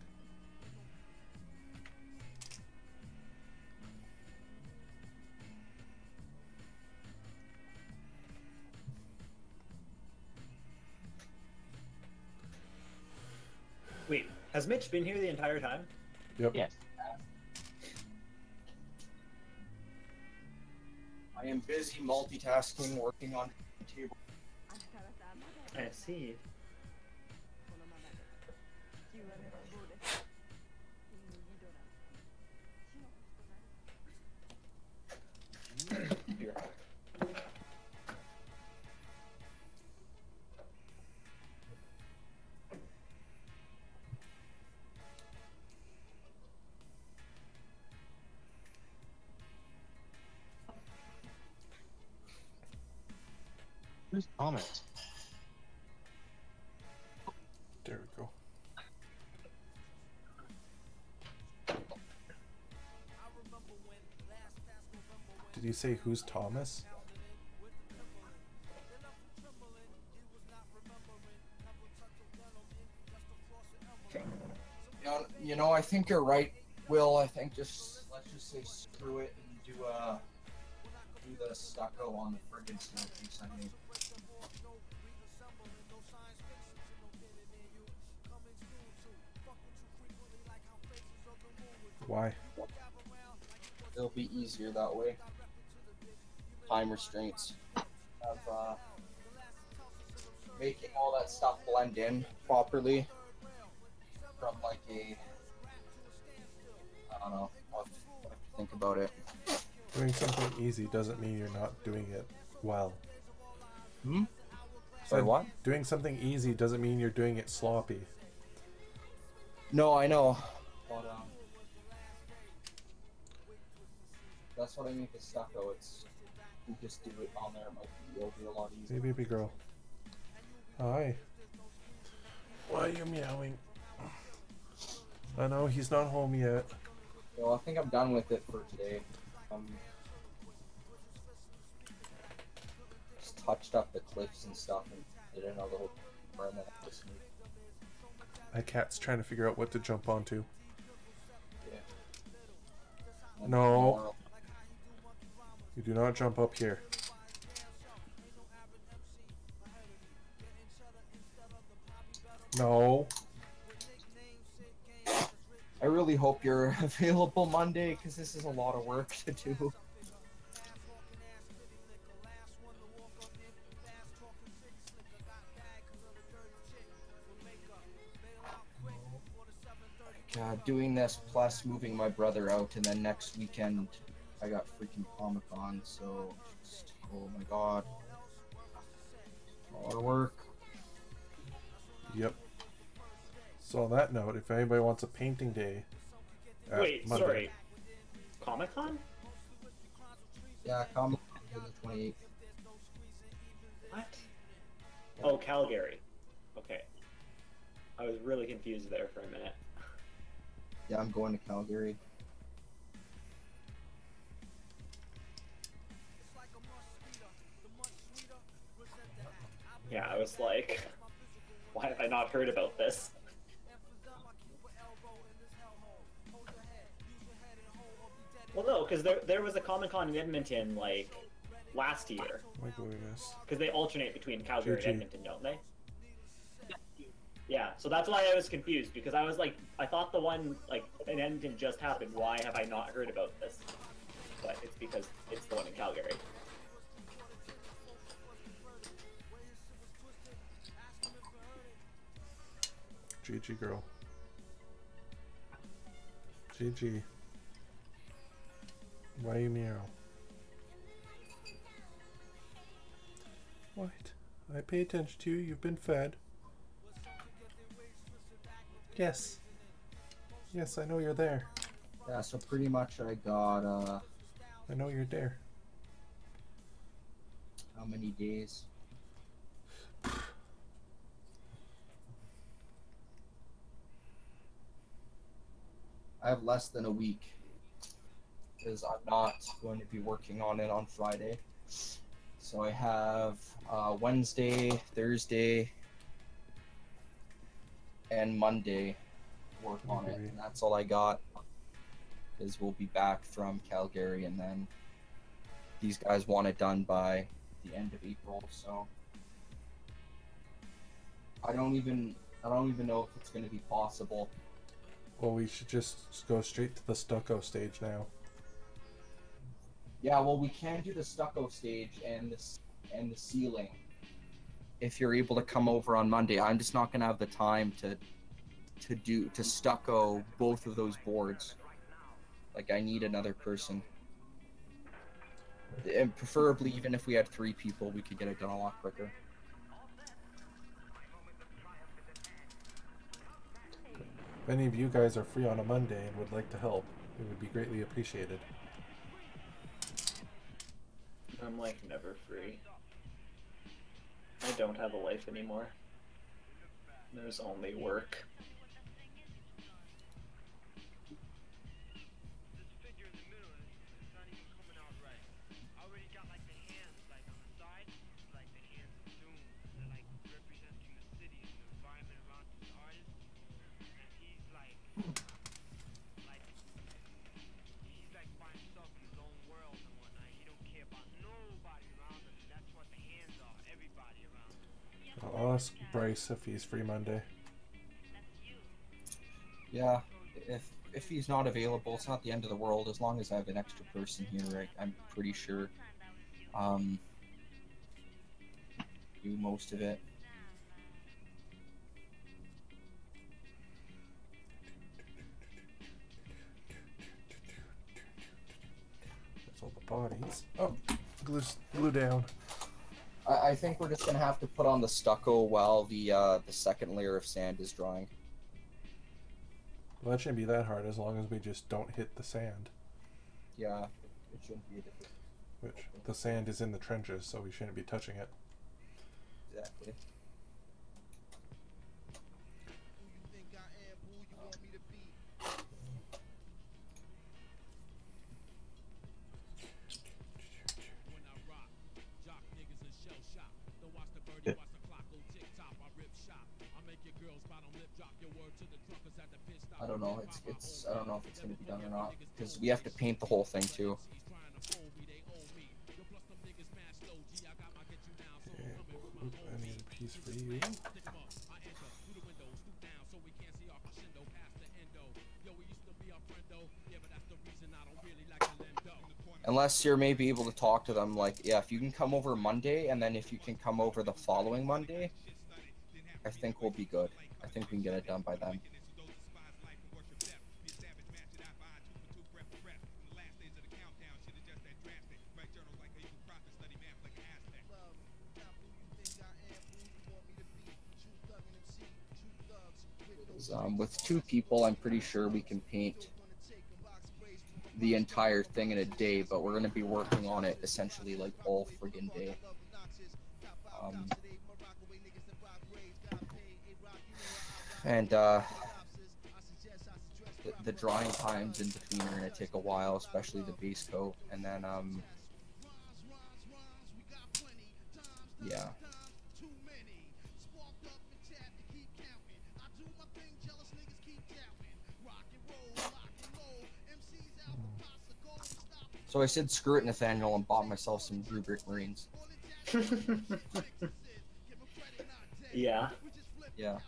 Wait, has Mitch been here the entire time? Yep. Yes. I am busy multitasking, working on the table. I see. Here. Where's Thomas? There we go. Did you say who's Thomas? You know, I think you're right, Will. I think let's just say screw it and do the stucco on the friggin' staircase I made. Why? It'll be easier that way. Time restraints of making all that stuff blend in properly from like a, I don't know, I'll have to think about it. Doing something easy doesn't mean you're not doing it well. Hmm? Sorry, what? Doing something easy doesn't mean you're doing it sloppy. No, I know. But that's what I mean with stucco. It's you just do it on there. It'll be a lot easier. Hey, baby girl. Hi. Why are you meowing? I know he's not home yet. Well, I think I'm done with it for today. Just touched up the cliffs and stuff and did in a little permanent this week. My cat's trying to figure out what to jump onto. Yeah. No. You do not jump up here. No. I really hope you're available Monday because this is a lot of work to do. God, doing this plus moving my brother out, and then next weekend I got freaking Comic-Con, so just, oh my god. A lot of work. Yep. So on that note, if anybody wants a painting day at Wait, Monday, sorry. Comic-Con? Yeah, Comic-Con the 28th. What? Oh, Calgary. Okay. I was really confused there for a minute. Yeah, I'm going to Calgary. Yeah, I was like, why have I not heard about this? Well, no, because there was a Comic-Con in Edmonton, like, last year. oh my goodness. Because they alternate between Calgary GG. and Edmonton, don't they? Yeah, so that's why I was confused, because I was like, I thought the one, like, in Edmonton just happened. Why have I not heard about this? But it's because it's the one in Calgary. GG girl. GG. Why you meow? What? I pay attention to you. You've been fed. Yes. Yes, I know you're there. Yeah, so pretty much I got, I know you're there. how many days? I have less than a week because I'm not going to be working on it on Friday. So I have Wednesday, Thursday, and Monday to work on it. And that's all I got because we'll be back from Calgary and then these guys want it done by the end of April. So I don't even know if it's going to be possible. Well, we should just go straight to the stucco stage now. Yeah, well, we can do the stucco stage and the ceiling if you're able to come over on Monday. I'm just not gonna have the time to stucco both of those boards. Like, I need another person, and preferably even if we had 3 people, we could get it done a lot quicker. If any of you guys are free on a Monday and would like to help, it would be greatly appreciated. I'm like never free. I don't have a life anymore. There's only work. This figure in the middle is not even coming out right. I already got like the hands like on the side, like the hands of doom. They're like representing the city and the environment around this artist. And he's like by himself in his own world and whatnot. He don't care about nobody around him. And that's what the hands are. Everybody around him. I'll ask Bryce if he's free Monday. Yeah, if he's not available, it's not the end of the world. As long as I have an extra person here, I'm pretty sure do most of it. That's all the bodies. Oh, glue down. I think we're just gonna have to put on the stucco while the second layer of sand is drying. Well, that shouldn't be that hard as long as we just don't hit the sand. Yeah, it shouldn't be a difficult. Which the sand is in the trenches, so we shouldn't be touching it. Exactly. I don't know. It's I don't know if it's gonna be done or not because we have to paint the whole thing too. Okay. I need a piece for you. Unless you're maybe able to talk to them, like, yeah, if you can come over Monday, and then if you can come over the following Monday, I think we'll be good. I think we can get it done by then. With 2 people, I'm pretty sure we can paint the entire thing in a day, but we're going to be working on it essentially like all friggin' day. The drying times in between are going to take a while, especially the base coat, and then yeah. So I said screw it, Nathaniel, and bought myself some Rubric Marines. Yeah. Yeah.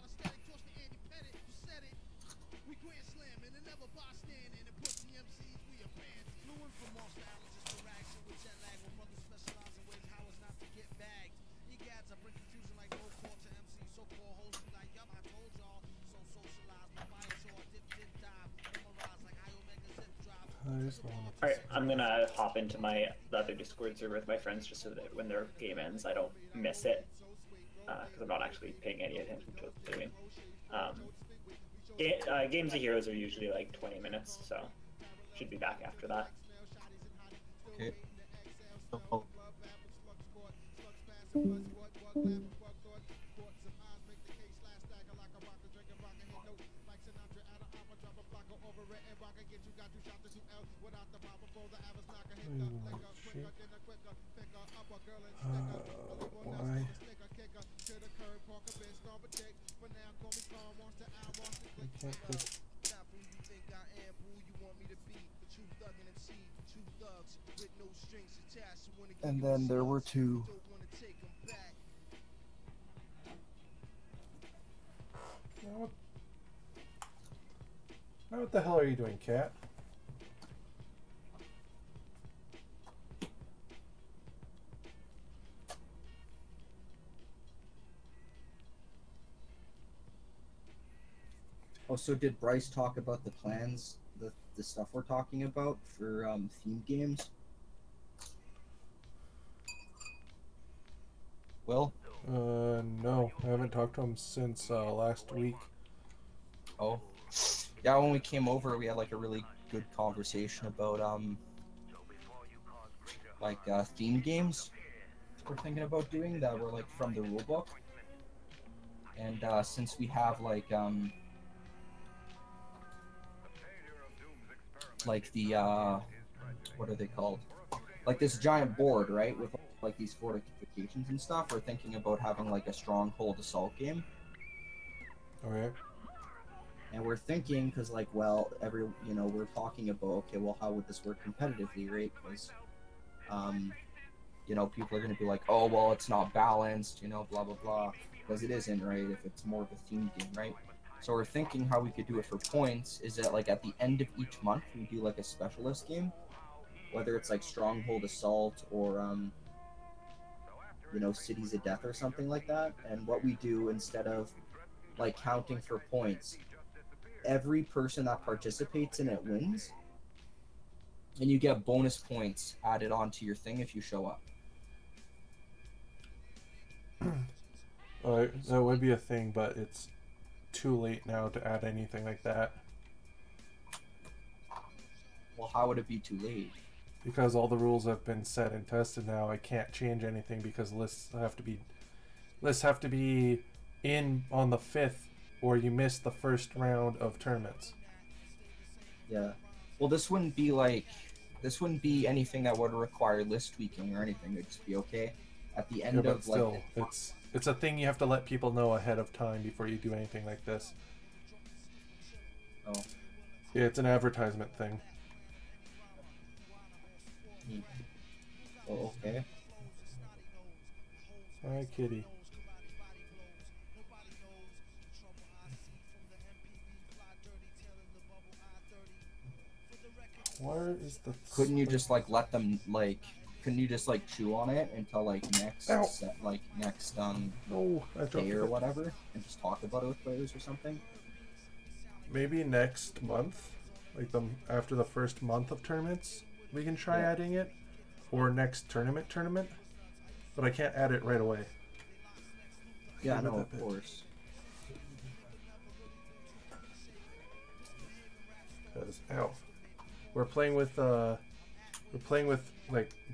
Alright, I'm gonna hop into the other Discord server with my friends just so that when their game ends, I don't miss it. Because I'm not actually paying any attention to what they're doing. Games of Heroes are usually like 20 minutes, so should be back after that. Okay. Why? I can't put... And then there were 2. Now what the hell are you doing, cat? Oh, so did Bryce talk about the plans, the stuff we're talking about for theme games? Will? No, I haven't talked to him since last week. Oh. Yeah, when we came over, we had like a really good conversation about like theme games. we're thinking about doing that were like from the rulebook. And since we have like the what are they called? Like this giant board, right? With like these fortifications and stuff. We're thinking about having like a stronghold assault game. Okay. And we're thinking, because like, well, we're talking about, okay, well, how would this work competitively, right? Because, people are going to be like, oh, well, it's not balanced, blah, blah, blah. Because it isn't, right? If it's more of a themed game, right? So we're thinking how we could do it for points is that like at the end of each month, we do like a specialist game, whether it's like Stronghold Assault or, Cities of Death or something like that. And what we do instead of like counting for points, every person that participates in it wins, and you get bonus points added onto your thing if you show up. That would be a thing, but it's too late now to add anything like that. Well, how would it be too late? Because all the rules have been set and tested now, I can't change anything because lists have to be in on the 5th, or you miss the first round of tournaments. Yeah. Well, this wouldn't be anything that would require list tweaking or anything. It'd just be okay at the end but of still, it's a thing you have to let people know ahead of time before you do anything like this. Oh. Yeah, it's an advertisement thing. Oh, okay. Hi, kitty. Where is the... Couldn't you just let them couldn't you just chew on it until next Ow. next No, I dropped day or it. whatever, and just talk about it with players or something? Maybe next month, after the first month of tournaments, we can try adding it, or next tournament, but I can't add it right away. Yeah, no, of course. Because we're playing with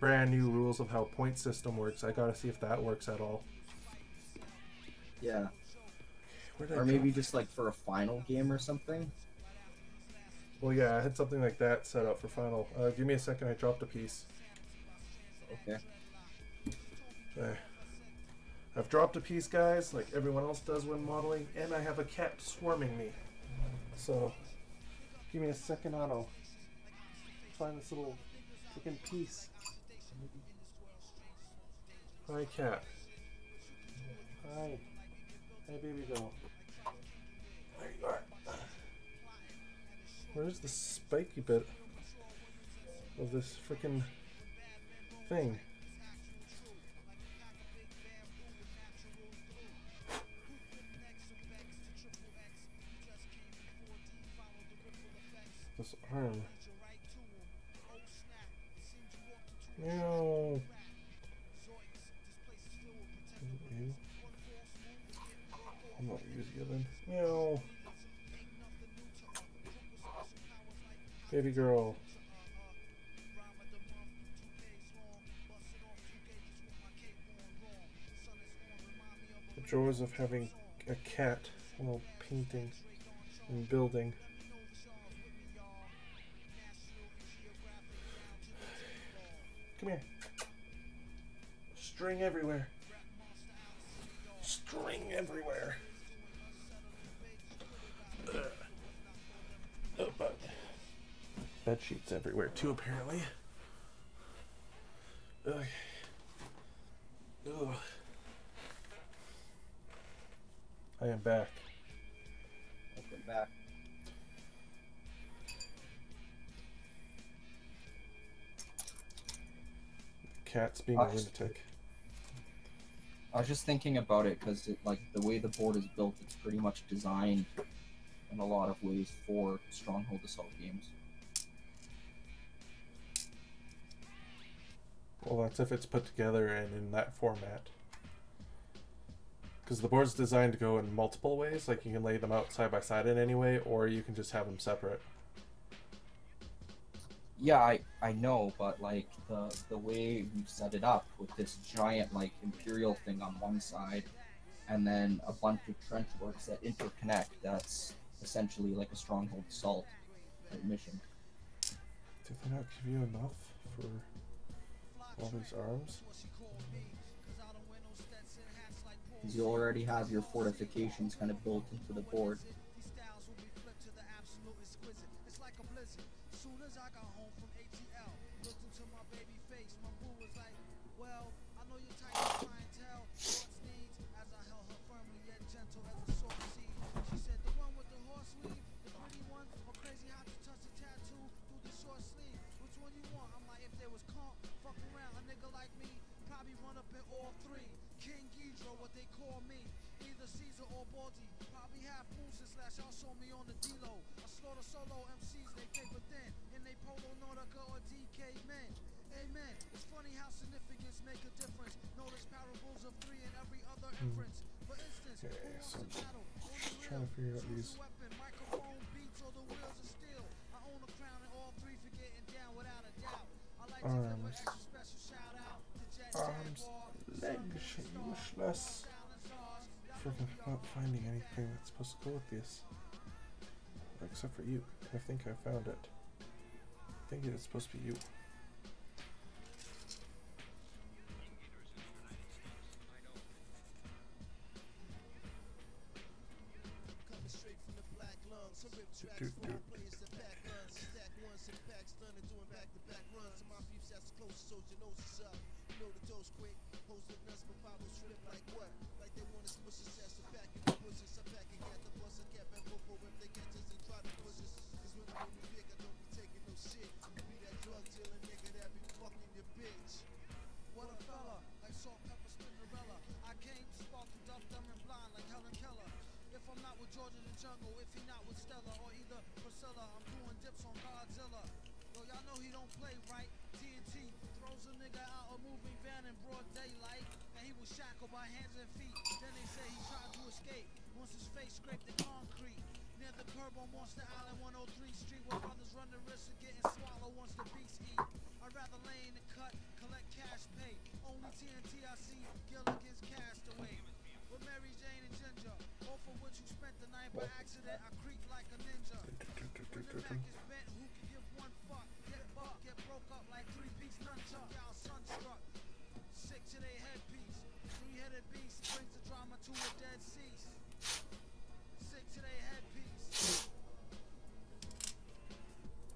brand new rules of how point system works. I gotta see if that works at all. Yeah. Or maybe just for a final game or something. Well, yeah, I had something like that set up for final. Give me a second. I dropped a piece. Okay. Okay. I've dropped a piece, guys, like everyone else does when modeling, and I have a cat swarming me. So, give me a second, Otto. Find this little freaking piece. Hi, cat. Hi. Hey, baby girl. There you are. Where's the spiky bit of this freaking thing? This arm. Meow. You? I'm not using it then. Meow. Baby girl. The joys of having a cat while painting and building. Come here. String everywhere. String everywhere. Oh, but bed sheets everywhere too, apparently. Ugh. Ugh. I am back. Welcome back. Cat's being a lunatic. I was just thinking about it because the way the board is built, it's pretty much designed in a lot of ways for Stronghold Assault games. Well, that's if it's put together and in that format. Because the board's designed to go in multiple ways, like you can lay them out side by side in any way, or you can just have them separate. Yeah, I know, but like the way we've set it up with this giant like Imperial thing on one side, and then a bunch of trench works that interconnect. That's essentially like a stronghold assault type mission. Did they not give you enough for all these arms? Because you already have your fortifications kind of built into the board. Okay, so just trying to figure out these. Arms. Arms. Legs. Useless. Freaking not finding anything that's supposed to go with this. Except for you. I think I found it. I think it's supposed to be you.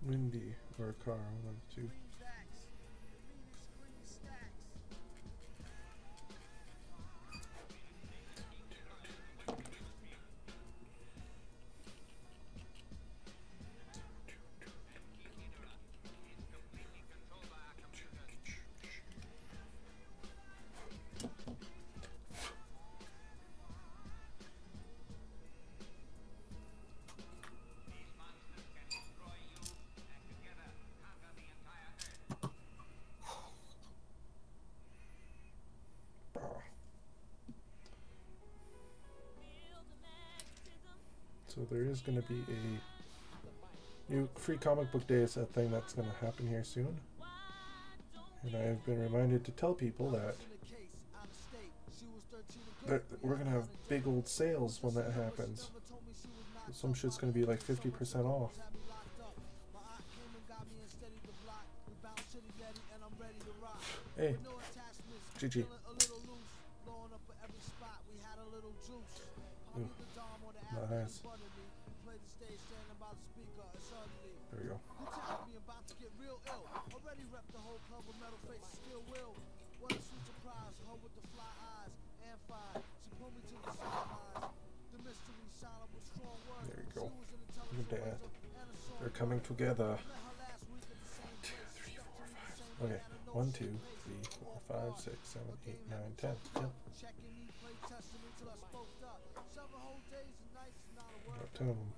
Windy or car, one of the two. So there is going to be a new free comic book day is a thing that's going to happen here soon. And I've been reminded to tell people that we're going to have big old sales when that happens. Some shit's going to be like 50% off. Hey, GG. Ooh, nice. There we go. There you go. Look at that. They're coming together. 2, 3, 4, 5. Okay. 1, 2, 3, 4, 5, 6, 7, 8, 9, 10. Yep. About 10 of them.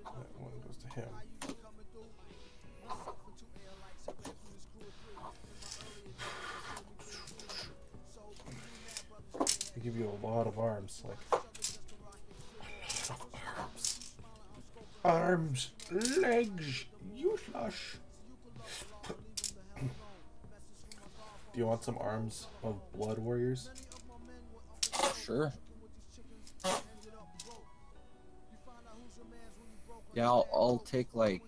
That one goes to him. They give you a lot of arms, like a lot of arms. Arms, legs, useless. Do you want some arms of Blood Warriors? Sure. Yeah, I'll take like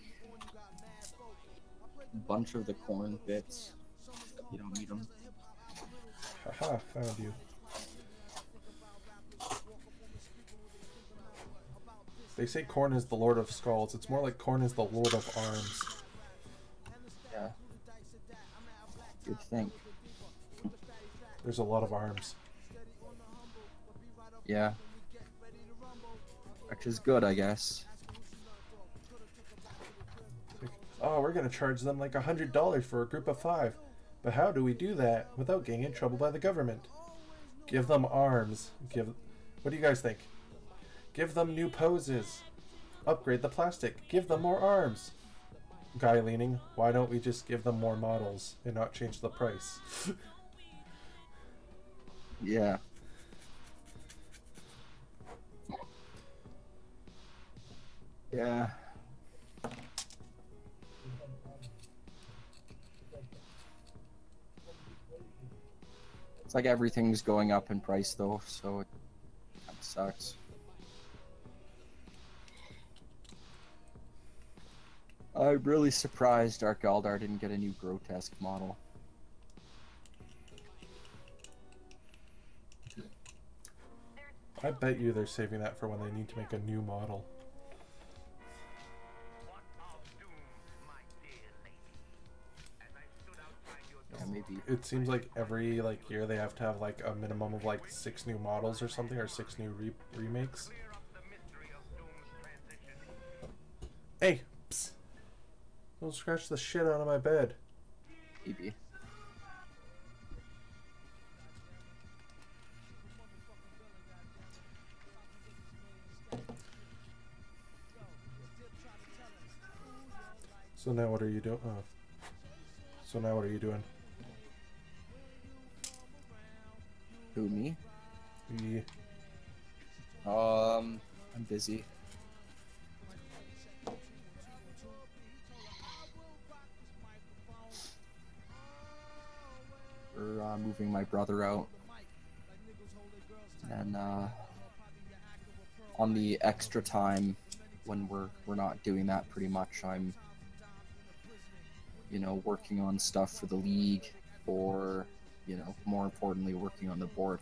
a bunch of the Khorn bits. You don't need them. Haha, found you. They say Khorn is the Lord of Skulls. It's more like Khorn is the Lord of Arms. Yeah. You'd think. There's a lot of arms. Yeah. Which is good, I guess. Oh, we're gonna charge them like $100 for a group of 5. But how do we do that without getting in trouble by the government? Give them arms. What do you guys think? Give them new poses. Upgrade the plastic. Give them more arms. Guy leaning, why don't we just give them more models and not change the price? Yeah. Yeah. It's like everything's going up in price though, so it kind of sucks. I'm really surprised Dark Eldar didn't get a new grotesque model. I bet you they're saving that for when they need to make a new model. Yeah, maybe. It seems like every year they have to have like a minimum of like 6 new models or something, or 6 new remakes. Hey, psst. Don't scratch the shit out of my bed. Maybe. So now what are you doing? Oh. So now what are you doing? Who, me? Yeah. I'm busy. We're moving my brother out, and on the extra time when we're not doing that, pretty much I'm, you know, working on stuff for the league, or, you know, more importantly, working on the board.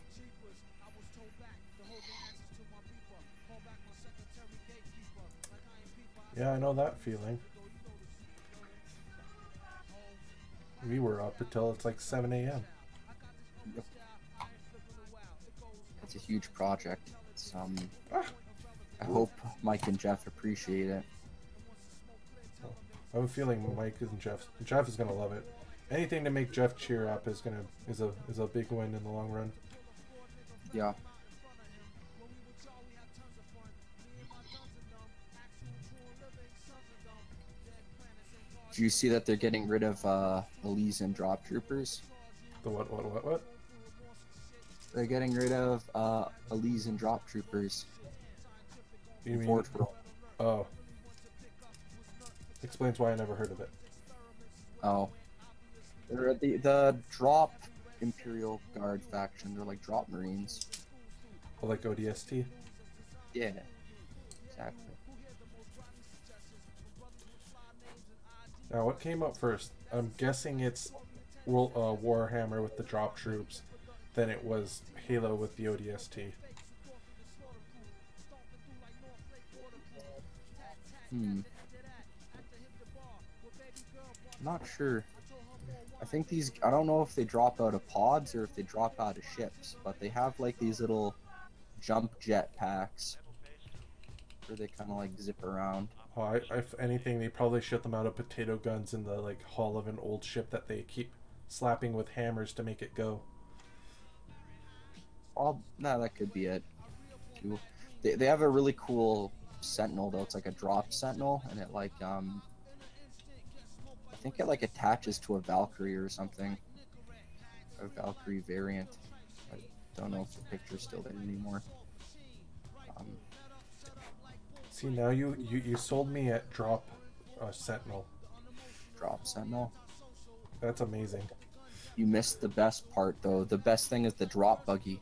Yeah, I know that feeling. We were up until it's like 7 a.m. Yep. It's a huge project. It's, I hope Mike and Jeff appreciate it. I have a feeling Mike and Jeff is gonna love it. Anything to make Jeff cheer up is a big win in the long run. Yeah. Do you see that they're getting rid of Elise and Drop Troopers? The what? They're getting rid of Elise and Drop Troopers. You mean? Forge World. Oh. Explains why I never heard of it. Oh. They're the Drop Imperial Guard faction. They're like Drop Marines. Oh, like ODST? Yeah. Exactly. Now, what came up first? I'm guessing it's Warhammer with the Drop Troops. Then it was Halo with the ODST. Not sure. I think these, I don't know if they drop out of pods or if they drop out of ships, but they have like these little jump jet packs where they kind of like zip around. Oh, if anything, they probably shot them out of potato guns in the like hull of an old ship that they keep slapping with hammers to make it go. Oh, no, that could be it too. They have a really cool Sentinel though. It's like a drop Sentinel, and it like I think it like attaches to a Valkyrie or something. A Valkyrie variant. I don't know if the picture's still there anymore. See, now you sold me at drop Sentinel. Drop Sentinel. That's amazing. You missed the best part though. The best thing is the drop buggy.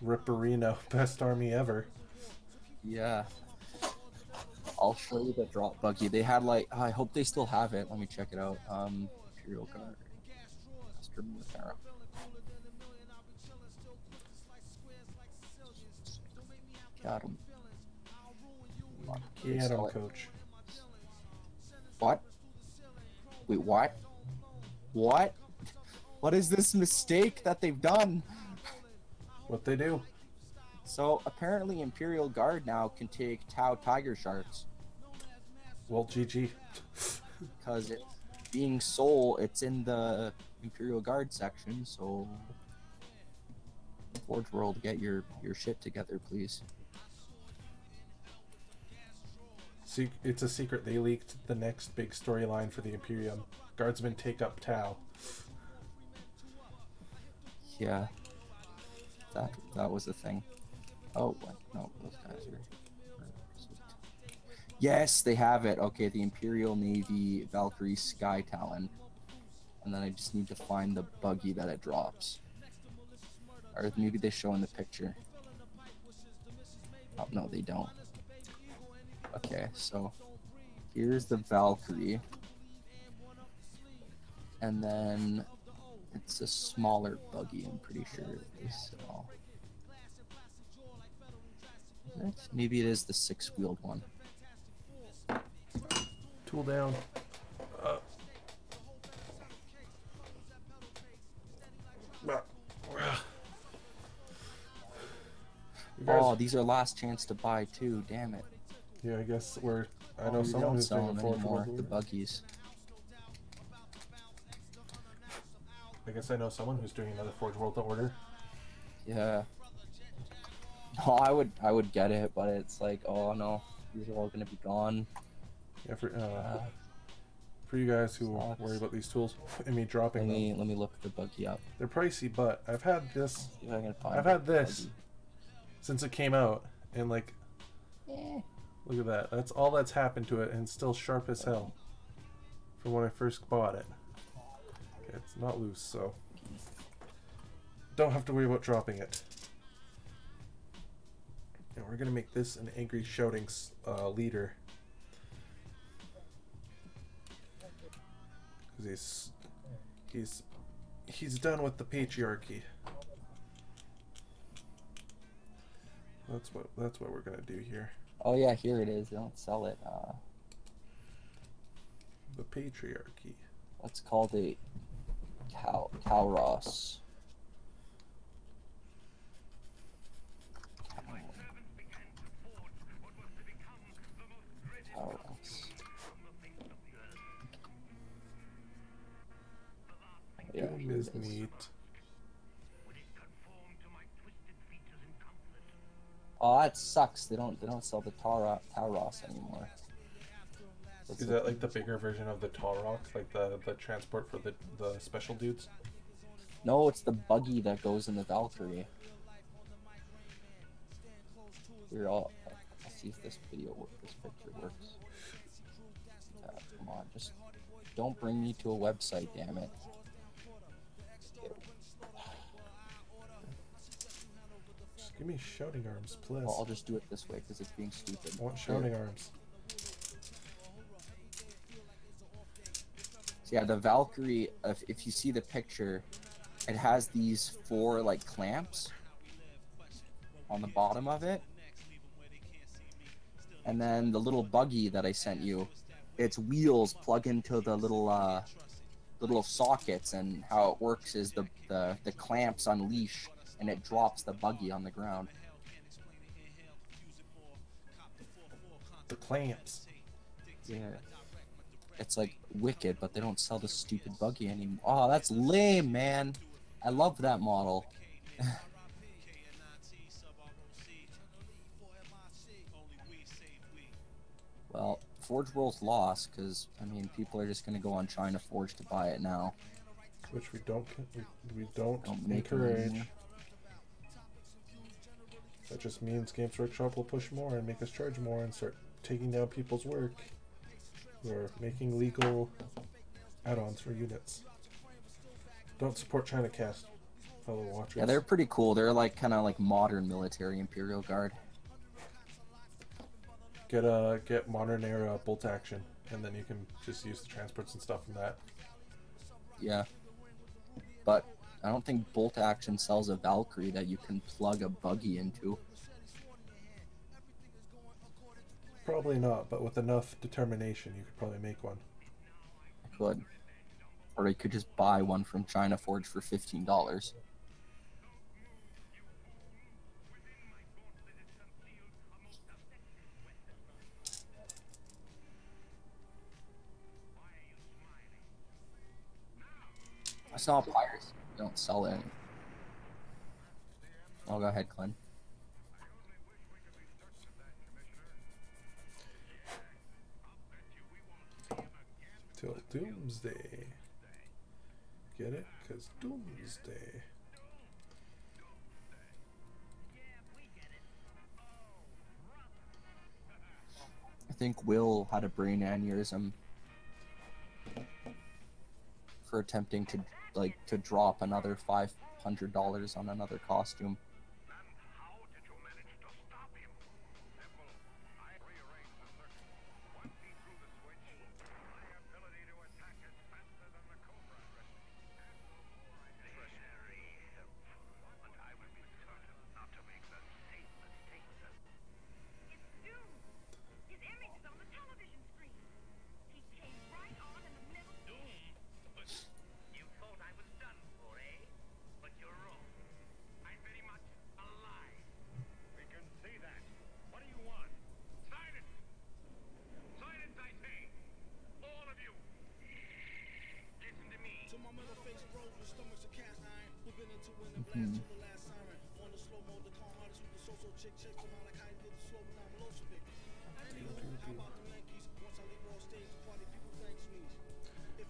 Ripperino, best army ever. Yeah. I'll show you the drop buggy. They had like, I hope they still have it. Let me check it out. Imperial Guard. Master Military. Got him. Get him, coach. What? Wait, what? What? What is this mistake that they've done? What they do? So apparently Imperial Guard now can take Tau Tiger Sharks. Well, GG. Because it being Seoul, it's in the Imperial Guard section, so Forge World, get your shit together, please. It's a secret. They leaked the next big storyline for the Imperium. Guardsmen take up Tau. Yeah. That was the thing. Oh, what? No, those guys are... Yes, they have it. Okay, the Imperial Navy Valkyrie Sky Talon. And then I just need to find the buggy that it drops. Or maybe they show in the picture. Oh, no, they don't. Okay, so here's the Valkyrie. And then it's a smaller buggy, I'm pretty sure it is. So. Is it? Maybe it is the 6-wheeled one. Tool down. Oh, these are last chance to buy too. Damn it. Yeah, I guess I know We someone don't who's sell doing a them Forge anymore, World the order. buggies. I guess I know someone who's doing another Forge World order. Yeah. No, I would get it, but it's like, oh no, these are all gonna be gone. Yeah, for you guys who Sucks. worry about these tools and me dropping them, Let me look the buggy up. they're pricey. But I've had this. See if I can find I've the had this buggy. since it came out, and like, Eh. look at that. That's all that's happened to it, and it's still sharp as hell from when I first bought it. Okay, it's not loose, so don't have to worry about dropping it. And we're gonna make this an angry shouting leader, because he's done with the patriarchy. That's what we're gonna do here. Oh yeah, here it is. They don't sell it. The patriarchy. Let's call it Calros. Calros. Yeah, here Is it is. neat. Oh, that sucks. They don't sell the Tauros anymore. Is that like the bigger version of the Tallrock, like the transport for the special dudes? No, it's the buggy that goes in the Valkyrie. Let's see if this picture works. Come on, just don't bring me to a website, damn it. Just give me shouting arms, please. Well, I'll just do it this way because it's being stupid. I want shouting arms. So yeah, the Valkyrie, if you see the picture, it has these 4 like clamps on the bottom of it. And then the little buggy that I sent you, its wheels plug into the little sockets, and how it works is the clamps unleash and it drops the buggy on the ground. The clamps. Yeah. It's like wicked, but they don't sell the stupid buggy anymore. Oh, that's lame, man. I love that model. Well, Forge World's lost because, I mean, people are just going to go on China Forge to buy it now. Which we don't Don't make them encourage. anymore. That just means Games Workshop will push more and make us charge more and start taking down people's work. We're making legal add-ons for units. Don't support China Cast, fellow watchers. Yeah, they're pretty cool. They're like kind of like modern military Imperial Guard. Get modern era bolt action, and then you can just use the transports and stuff from that. Yeah. But I don't think bolt action sells a Valkyrie that you can plug a buggy into. Probably not, but with enough determination, you could probably make one. I could. Or you could just buy one from China Forge for $15. That's not pirates. They don't sell any. Oh, go ahead, Glenn. Till Doomsday. Get it? Because Doomsday. I think Will had a brain aneurysm for attempting to drop another $500 on another costume.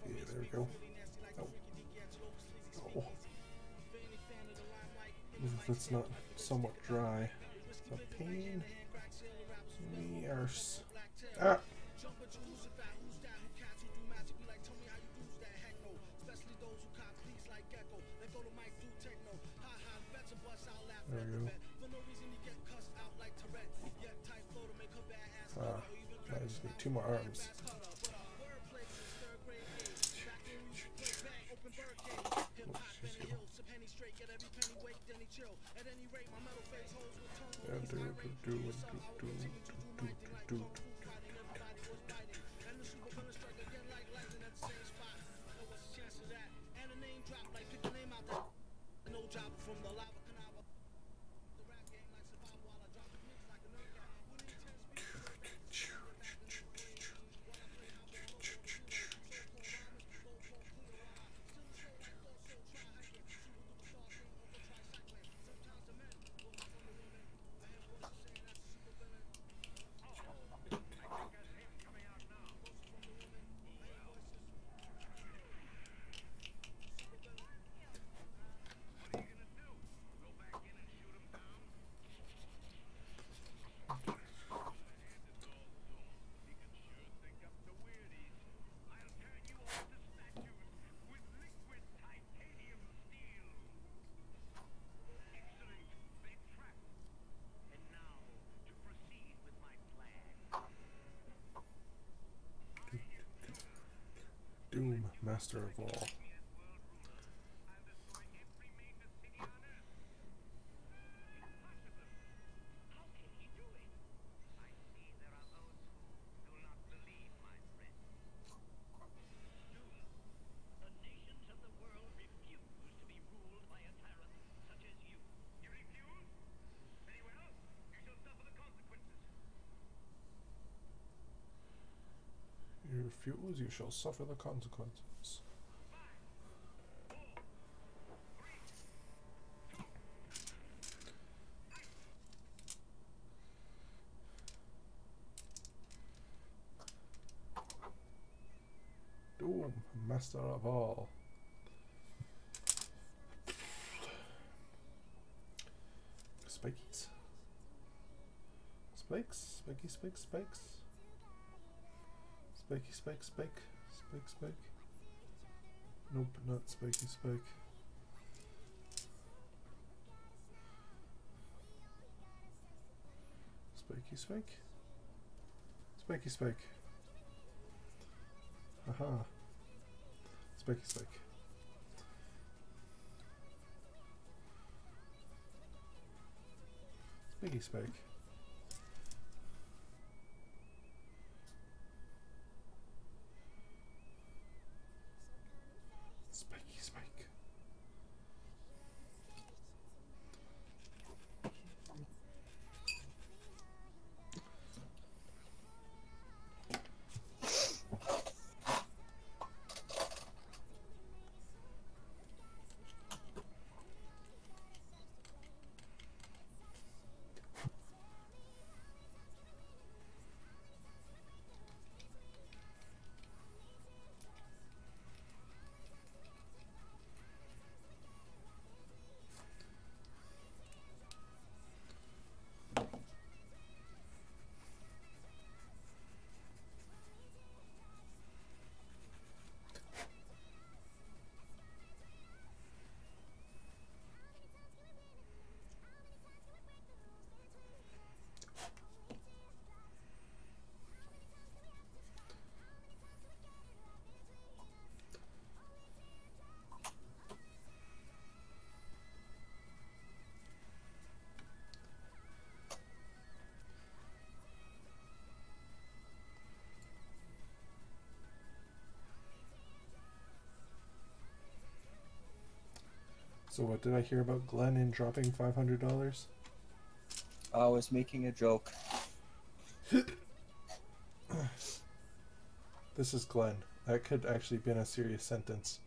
Yeah, there we go. Oh. Oh. That's not somewhat dry. It's a pain. Yes. Ah! There we go. I just need 2 more arms. Doom, master of all. You refuse, you shall suffer the consequences. Doom, master of all. Spikies. Spikes, spiky, spikes, spikes. Spiky, spike, spike, spike, spike. Nope, not spiky, spike. Spiky, spike. Spiky, spike. Aha. Spiky, spike. Spiky, spike. Spiky, spike. So what did I hear about Glenn in dropping $500? I was making a joke. This is Glenn. That could actually be in a serious sentence.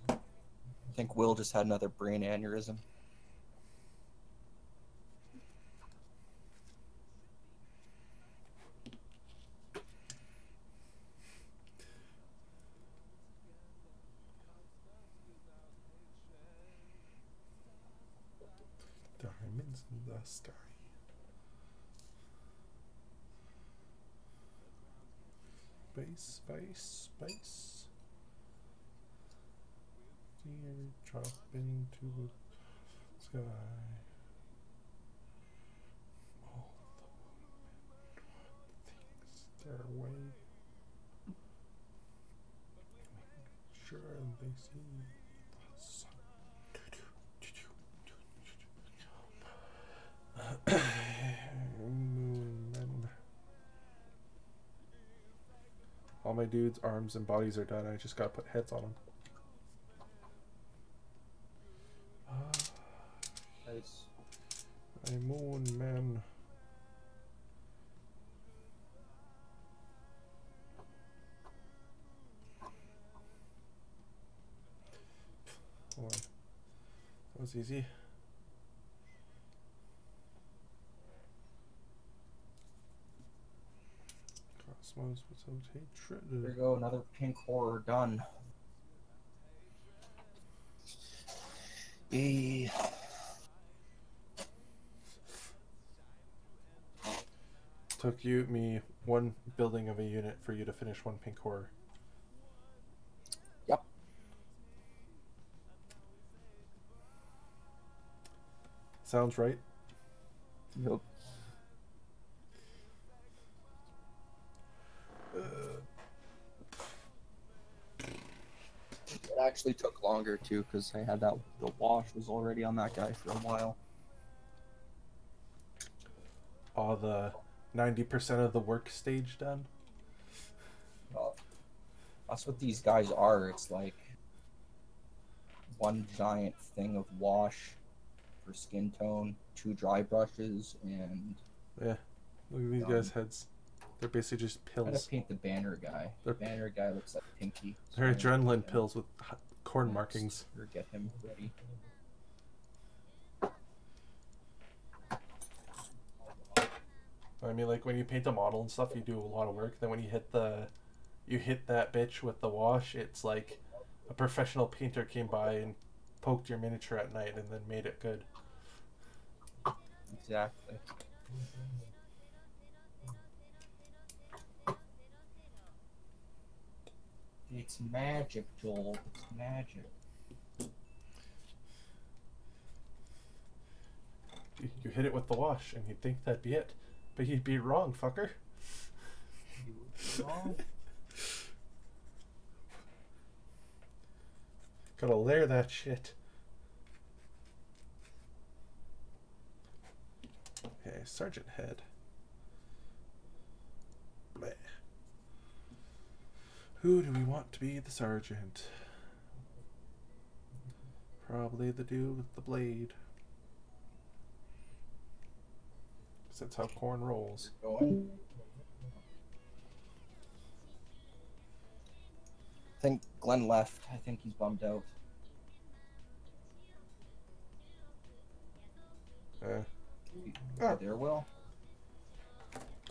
I think Will just had another brain aneurysm. Diamonds in the sky. Space, space, space. Dear, drop into the sky. All the women thinks their way. Make sure they see the sun. Moon. All my dudes' arms and bodies are done. I just gotta put heads on them. Nice. My moon man. Hold on. That was easy. Cosmos without hatred. There you go, another pink horror done. Yay. Took me one building of a unit for you to finish one pink horror. Yep. Sounds right. Yep. It actually took longer too because I had that the wash was already on that guy for a while. All the 90% of the work stage done. Well, that's what these guys are. It's like one giant thing of wash for skin tone, 2 dry brushes, and Yeah, look at these guys' heads. They're basically just I'm gonna pills. paint the banner guy. The banner guy looks like Pinky. They're I'm gonna adrenaline get him pills with corn next, markings. Or get him ready. I mean, like when you paint a model and stuff, you do a lot of work. Then when you hit the you hit that bitch with the wash, it's like a professional painter came by and poked your miniature at night and then made it good. Exactly. It's magic, Joel. It's magic. You hit it with the wash and you'd think that'd be it, but you'd be wrong, fucker. You would be wrong. Gotta layer that shit. Okay, Sergeant Head. Bleh. Who do we want to be the sergeant? Probably the dude with the blade. 'Cause that's how Khorn rolls. Going. I think Glenn left. I think he's bummed out. Ah. There, Will.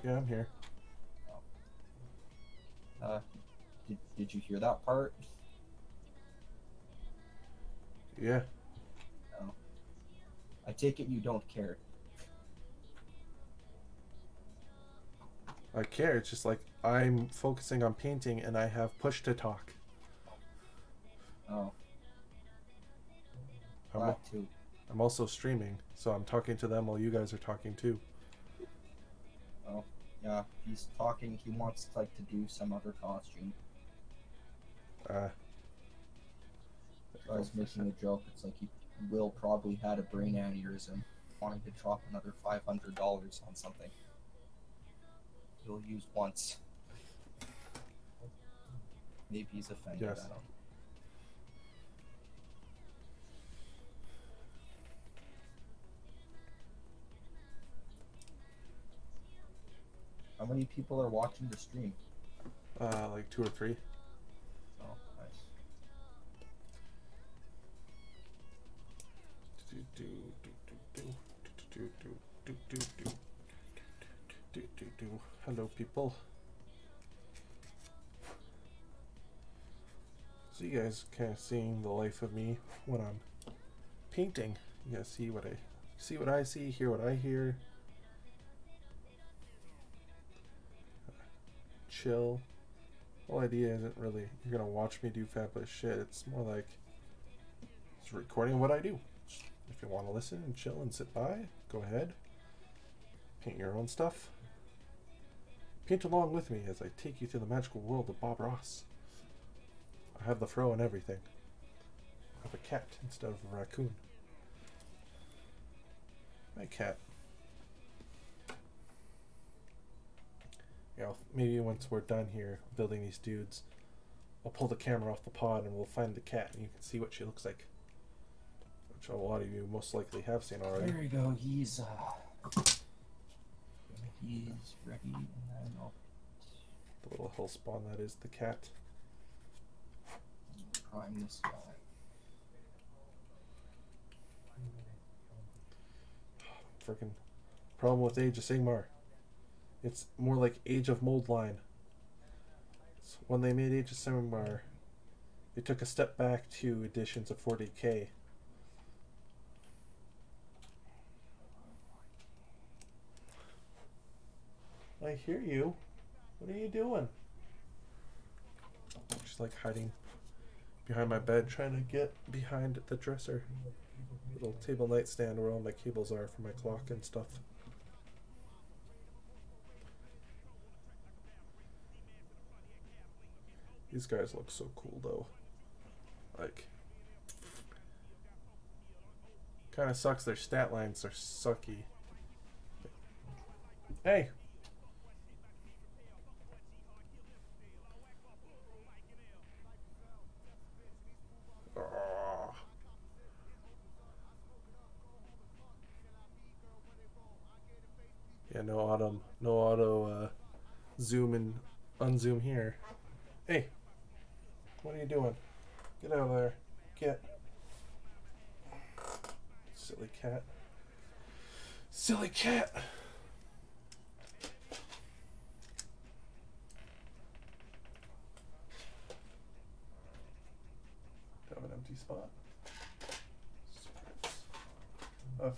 Yeah, I'm here. Did you hear that part? Yeah. No. I take it you don't care. I care. It's just like I'm focusing on painting and I have push to talk. Oh. I'm, That too. I'm also streaming, so I'm talking to them while you guys are talking too. Oh, yeah. He's talking. He wants like to do some other costume. So I was making a joke. It's like Will probably had a brain aneurysm, wanting to drop another $500 on something he'll use once. Maybe he's offended. Yes. I don't know. How many people are watching the stream? Like 2 or 3. Oh, nice. Hello, people. So you guys kind of seeing the life of me when I'm painting. You guys see what I see, hear what I hear. Chill. The whole idea isn't really you're gonna watch me do fabulous shit. It's more like it's a recording of what I do. If you want to listen and chill and sit by, go ahead. Paint your own stuff. Paint along with me as I take you through the magical world of Bob Ross. I have the fro and everything. I have a cat instead of a raccoon. My cat. You know, maybe once we're done here building these dudes, I'll pull the camera off the pod and we'll find the cat and you can see what she looks like. Which a lot of you most likely have seen already. There you go. He's ready. And then I'll The little hill spawn that is the cat. prime this guy. Freaking problem with Age of Sigmar. It's more like Age of Moldline. So when they made Age of Sigmar, they took a step back to editions of 40k. I hear you. What are you doing? Just like hiding behind my bed, trying to get behind the dresser. Little table nightstand where all my cables are for my clock and stuff. These guys look so cool though. Like, kind of sucks their stat lines are sucky. Hey! Oh. Yeah, no auto zoom and unzoom here. Hey! What are you doing? Get out of there. Get. Silly cat. Silly cat!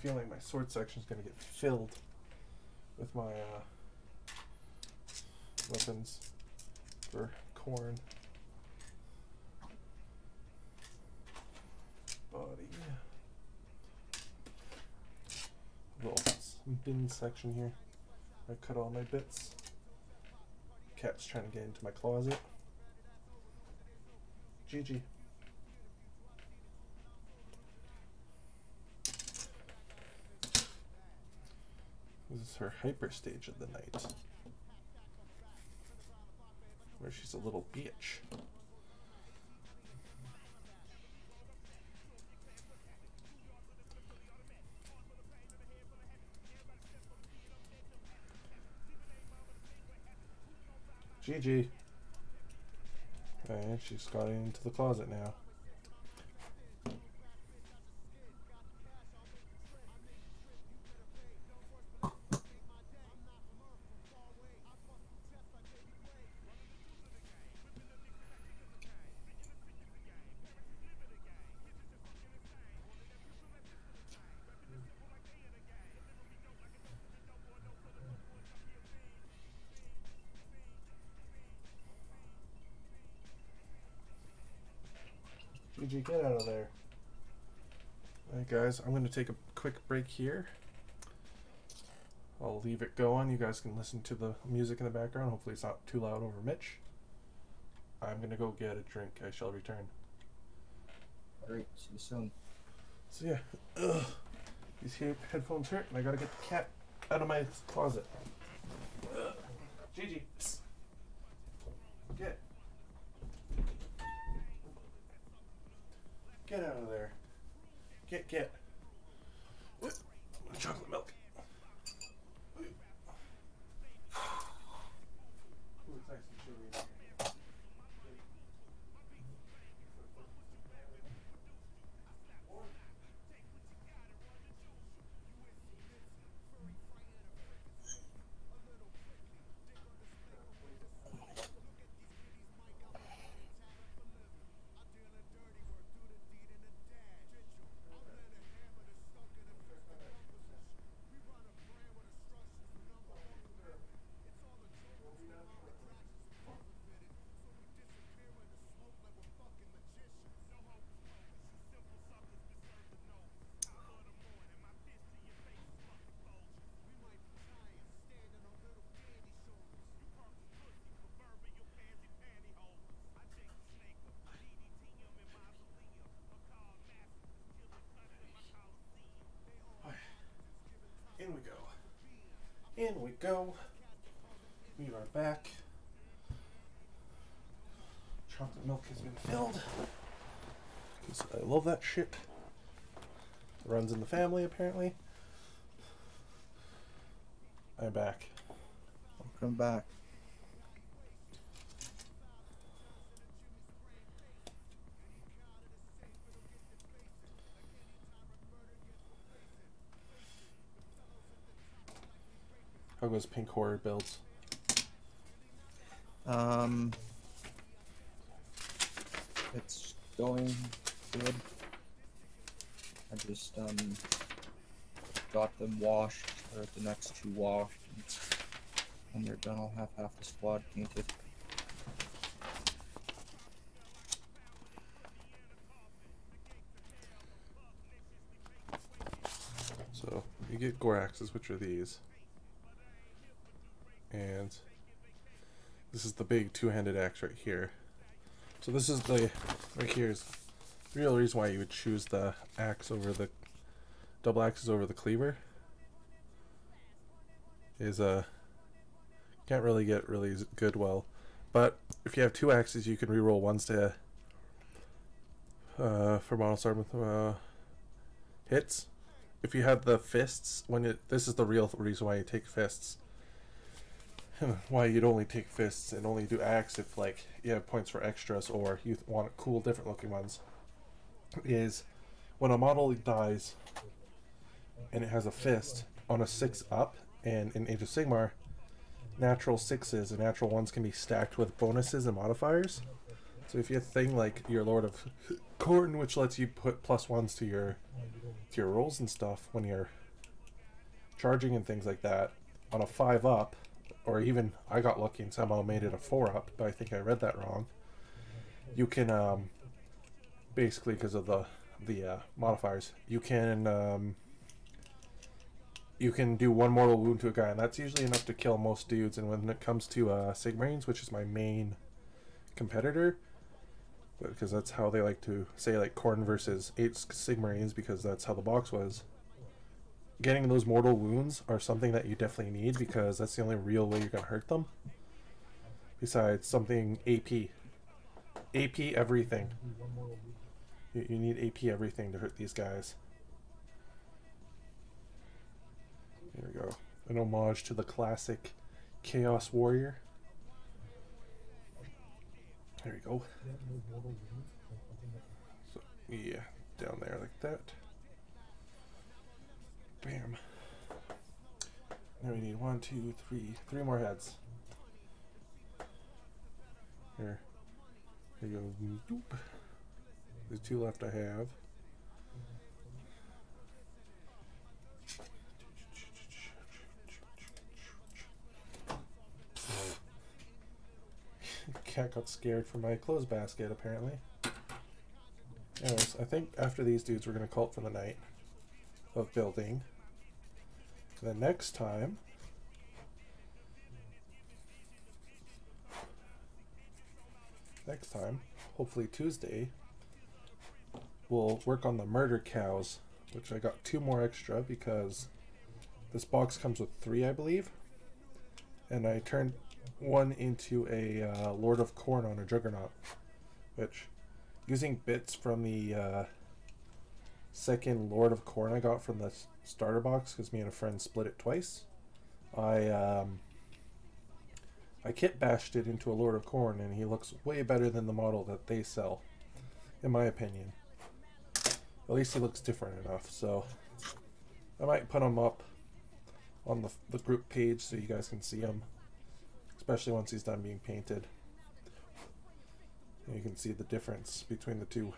feeling my sword section is going to get filled with my weapons for Khorn. Body. Little bin section here. I cut all my bits. Cat's trying to get into my closet. GG. This is her hyper stage of the night, where she's a little bitch. GG. And she's got into the closet now. GG, get out of there. Alright guys, I'm going to take a quick break here. I'll leave it going. You guys can listen to the music in the background. Hopefully it's not too loud over Mitch. I'm going to go get a drink. I shall return. Alright, see you soon. So yeah, these headphones hurt and I gotta get the cat out of my closet. Gigi, psst. Get out of there. Get. Chocolate milk. Ooh, it's nice and chewy in here. In we go. We are back. Chocolate milk has been filled. 'Cause I love that shit. It runs in the family, apparently. I'm back. Welcome back. How goes Pink Horror builds? It's going good. I just got them washed, or the next two washed. When they're done, I'll have half the squad painted. So you get gore axes, which are these. And this is the big two-handed axe right here. So this is the, right here is the real reason why you would choose the axe over the, double axes over the cleaver. Is can't really get really good well. But if you have two axes, you can reroll ones to, for monosword with hits. If you have the fists, this is the real reason why you take fists. Why you'd only take fists and only do axe if like you have points for extras or you want cool different looking ones, is when a model dies and it has a fist on a 6 up, and in Age of Sigmar natural 6s and natural 1s can be stacked with bonuses and modifiers. So if you have a thing like your Lord of Khorn, which lets you put +1s to your rolls and stuff when you're charging and things like that, on a 5-up, or even I got lucky and somehow made it a 4-up, but I think I read that wrong. You can basically, because of the modifiers, you can do 1 mortal wound to a guy, and that's usually enough to kill most dudes. And when it comes to Sigmarines, which is my main competitor, because that's how they like to say, like, Khorn versus 8 Sigmarines, because that's how the box was. Getting those mortal wounds are something that you definitely need, because that's the only real way you're going to hurt them. Besides something AP. AP everything. You need AP everything to hurt these guys. There we go. An homage to the classic Chaos Warrior. There we go. So, yeah, down there like that. Bam. Now we need 1, 2, 3 more heads. Here. There you go. Doop. There's 2 left I have. Cat got scared from my clothes basket, apparently. Anyways, I think after these dudes we're going to call it for the night of building. The next time, hopefully Tuesday, we'll work on the murder cows, which I got 2 more extra because this box comes with 3, I believe. And I turned 1 into a Lord of Khorn on a Juggernaut, which, using bits from the second Lord of Khorn I got from the starter box, because me and a friend split it twice, I kit bashed it into a Lord of Khorn, and he looks way better than the model that they sell, in my opinion. At least he looks different enough, so I might put him up on the group page so you guys can see him, especially once he's done being painted. And you can see the difference between the two.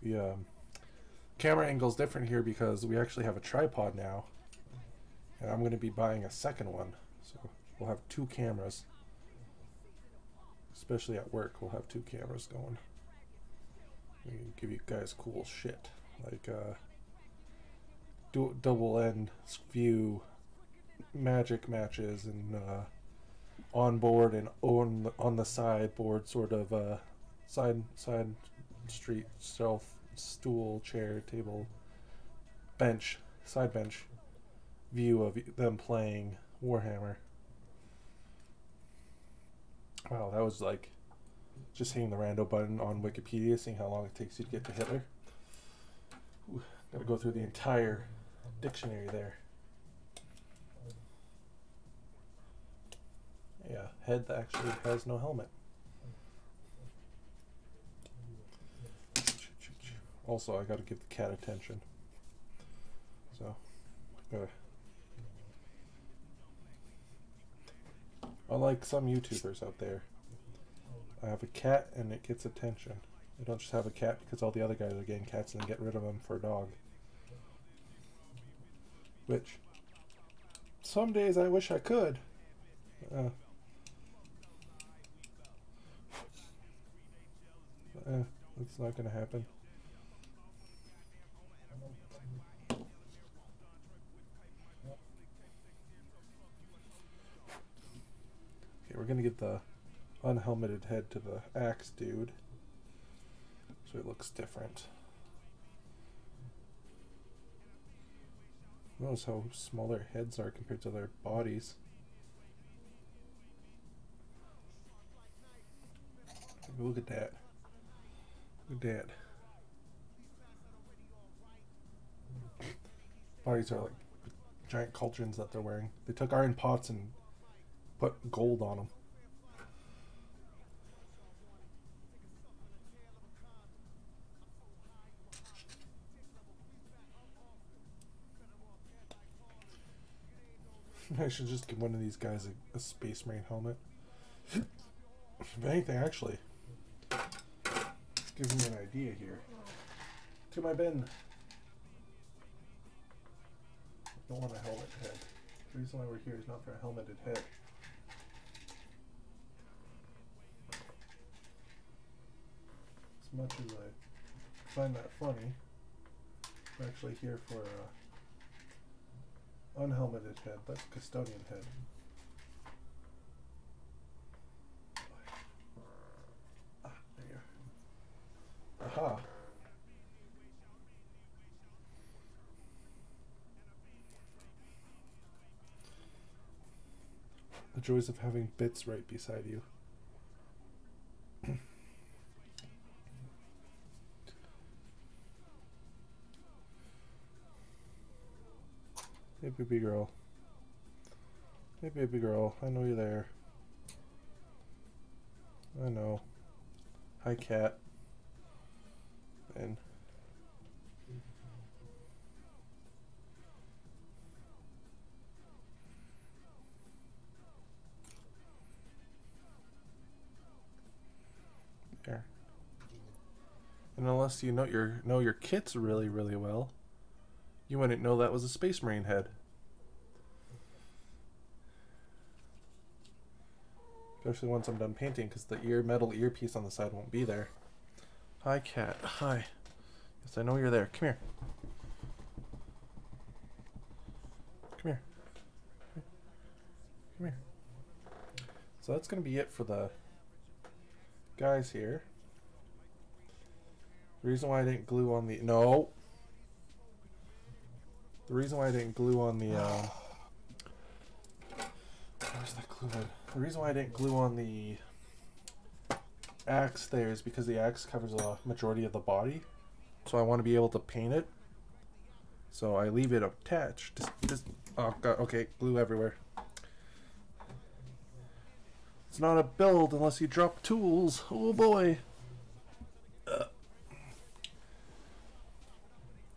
The camera angle's different here because we actually have a tripod now, and I'm going to be buying a second one, so we'll have 2 cameras. Especially at work, we'll have 2 cameras going. We can give you guys cool shit, like double end view magic matches, and on board and on the sideboard, sort of side street shelf, stool, chair, table, bench, side bench view of them playing Warhammer. Wow, that was like just hitting the rando button on Wikipedia, seeing how long it takes you to get to Hitler. Ooh, gotta go through the entire dictionary there. Yeah, head that actually has no helmet. Also, I gotta give the cat attention. So, unlike some YouTubers out there, I have a cat and it gets attention. I don't just have a cat because all the other guys are getting cats and then get rid of them for a dog. Which, some days I wish I could. That's not gonna happen. Okay, we're gonna get the unhelmeted head to the axe dude, so it looks different. Notice how small their heads are compared to their bodies. Look at that. Look at that. Bodies are like giant cauldrons that they're wearing. They took iron pots and put gold on them. I should just give one of these guys a Space Marine helmet. If anything, actually. Gives me an idea here. To my bin. I don't want a helmet head. The reason why we're here is not for a helmeted head. As much as I find that funny, we're actually here for a unhelmeted head. That's custodian head. Ah, there you are. Aha. The joys of having bits right beside you. Hey, baby girl. Hey, baby girl. I know you're there. I know. Hi, cat. And there. And unless you know your kits really, really well, you wouldn't know that was a Space Marine head. Especially once I'm done painting, because the metal earpiece on the side won't be there. Hi, cat. Hi. Yes, I know you're there. Come here. Come here. Come here. So that's going to be it for the guys here. The reason why I didn't glue on the... No! The reason why I didn't glue on the... Where's that glue head? The reason why I didn't glue on the axe there is because the axe covers a majority of the body. So I want to be able to paint it. So I leave it attached. Just oh god, okay, glue everywhere. It's not a build unless you drop tools. Oh boy.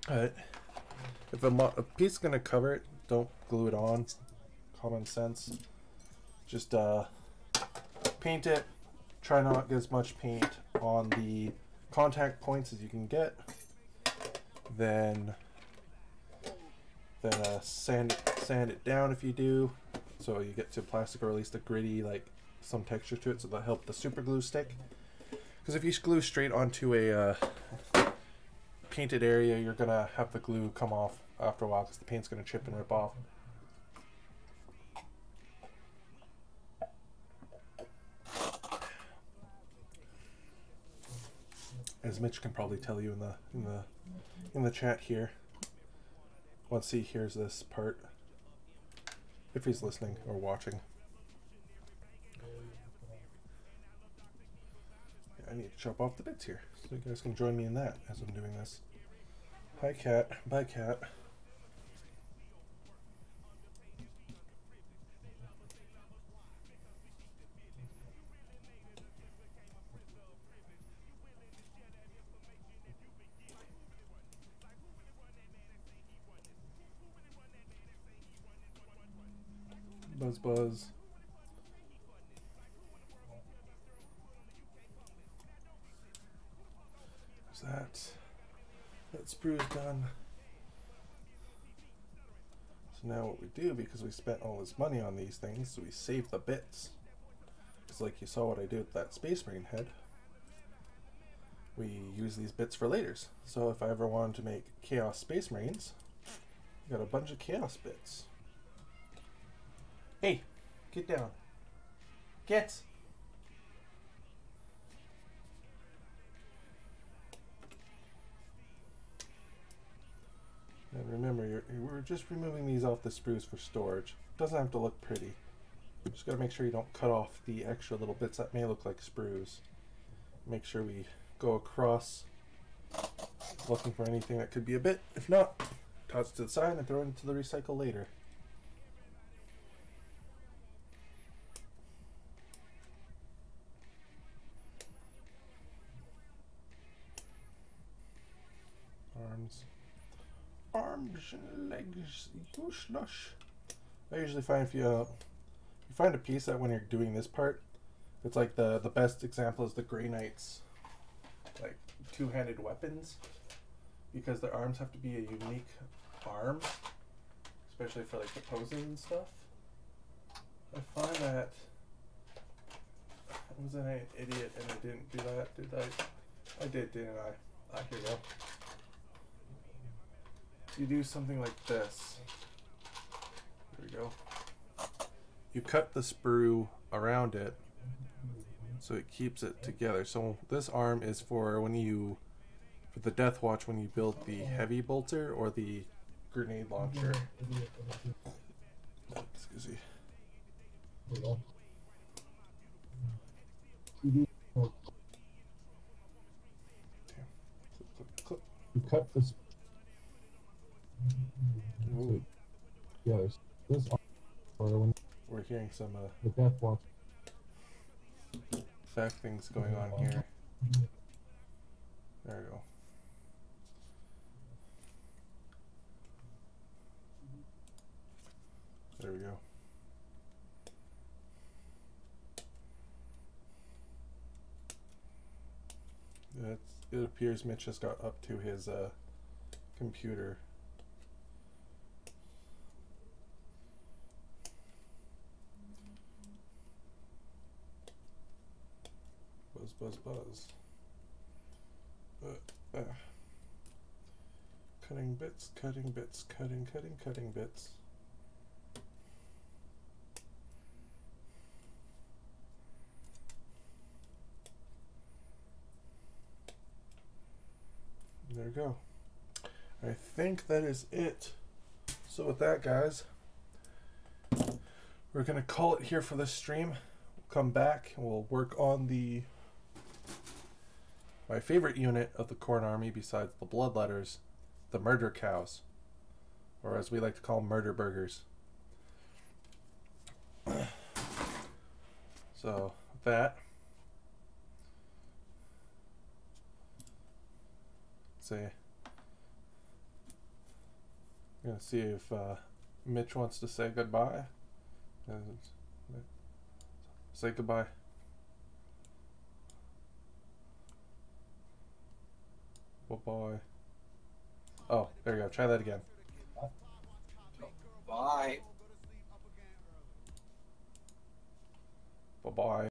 Alright. If a piece is going to cover it, don't glue it on. Common sense. Just paint it. Try not to get as much paint on the contact points as you can get. Then sand it down if you do, so you get to plastic, or at least a gritty, like some texture to it, so that'll help the super glue stick. Because if you glue straight onto a painted area, you're gonna have the glue come off after a while because the paint's gonna chip and rip off. As Mitch can probably tell you in the chat here, once he hears this part, if he's listening or watching. Yeah, I need to chop off the bits here, so you guys can join me in that as I'm doing this. Hi, cat. Bye, cat. Buzz, buzz. There's that sprue's done. So now what we do, because we spent all this money on these things, so we save the bits. Because like you saw what I did with that Space Marine head, we use these bits for laters. So if I ever wanted to make Chaos Space Marines, I got a bunch of Chaos bits. Hey, get down. Get! And remember, we're just removing these off the sprues for storage. Doesn't have to look pretty. Just gotta make sure you don't cut off the extra little bits that may look like sprues. Make sure we go across looking for anything that could be a bit. If not, toss it to the side and throw it into the recycle later. Arms and legs, useless. I usually find if you find a piece that when you're doing this part, it's like the best example is the Grey Knight's like two-handed weapons, because their arms have to be a unique arm, especially for like the posing and stuff. I find that I was an idiot and I didn't do that, did I? I did, didn't I? Ah, here we go. You do something like this. Here we go. You cut the sprue around it so it keeps it together. So this arm is for when you, for the Death Watch, when you build the heavy bolter or the grenade launcher. Excuse me. Clip. You cut this. Ooh. Yeah, this when We're hearing some the Death Watch. fact things going on here. There we go. There we go. It appears Mitch has got up to his computer. Buzz, buzz, buzz. Cutting bits, cutting bits, cutting bits. There we go. I think that is it. So with that, guys, we're gonna call it here for this stream. We'll come back and we'll work on my favorite unit of the Khorn army besides the Bloodletters, the Murder Cows, or as we like to call them, Murder Burgers. So with that, I'm gonna see if Mitch wants to say goodbye. Say goodbye. Bye-bye. Oh, there you go. Try that again. Bye. Bye-bye.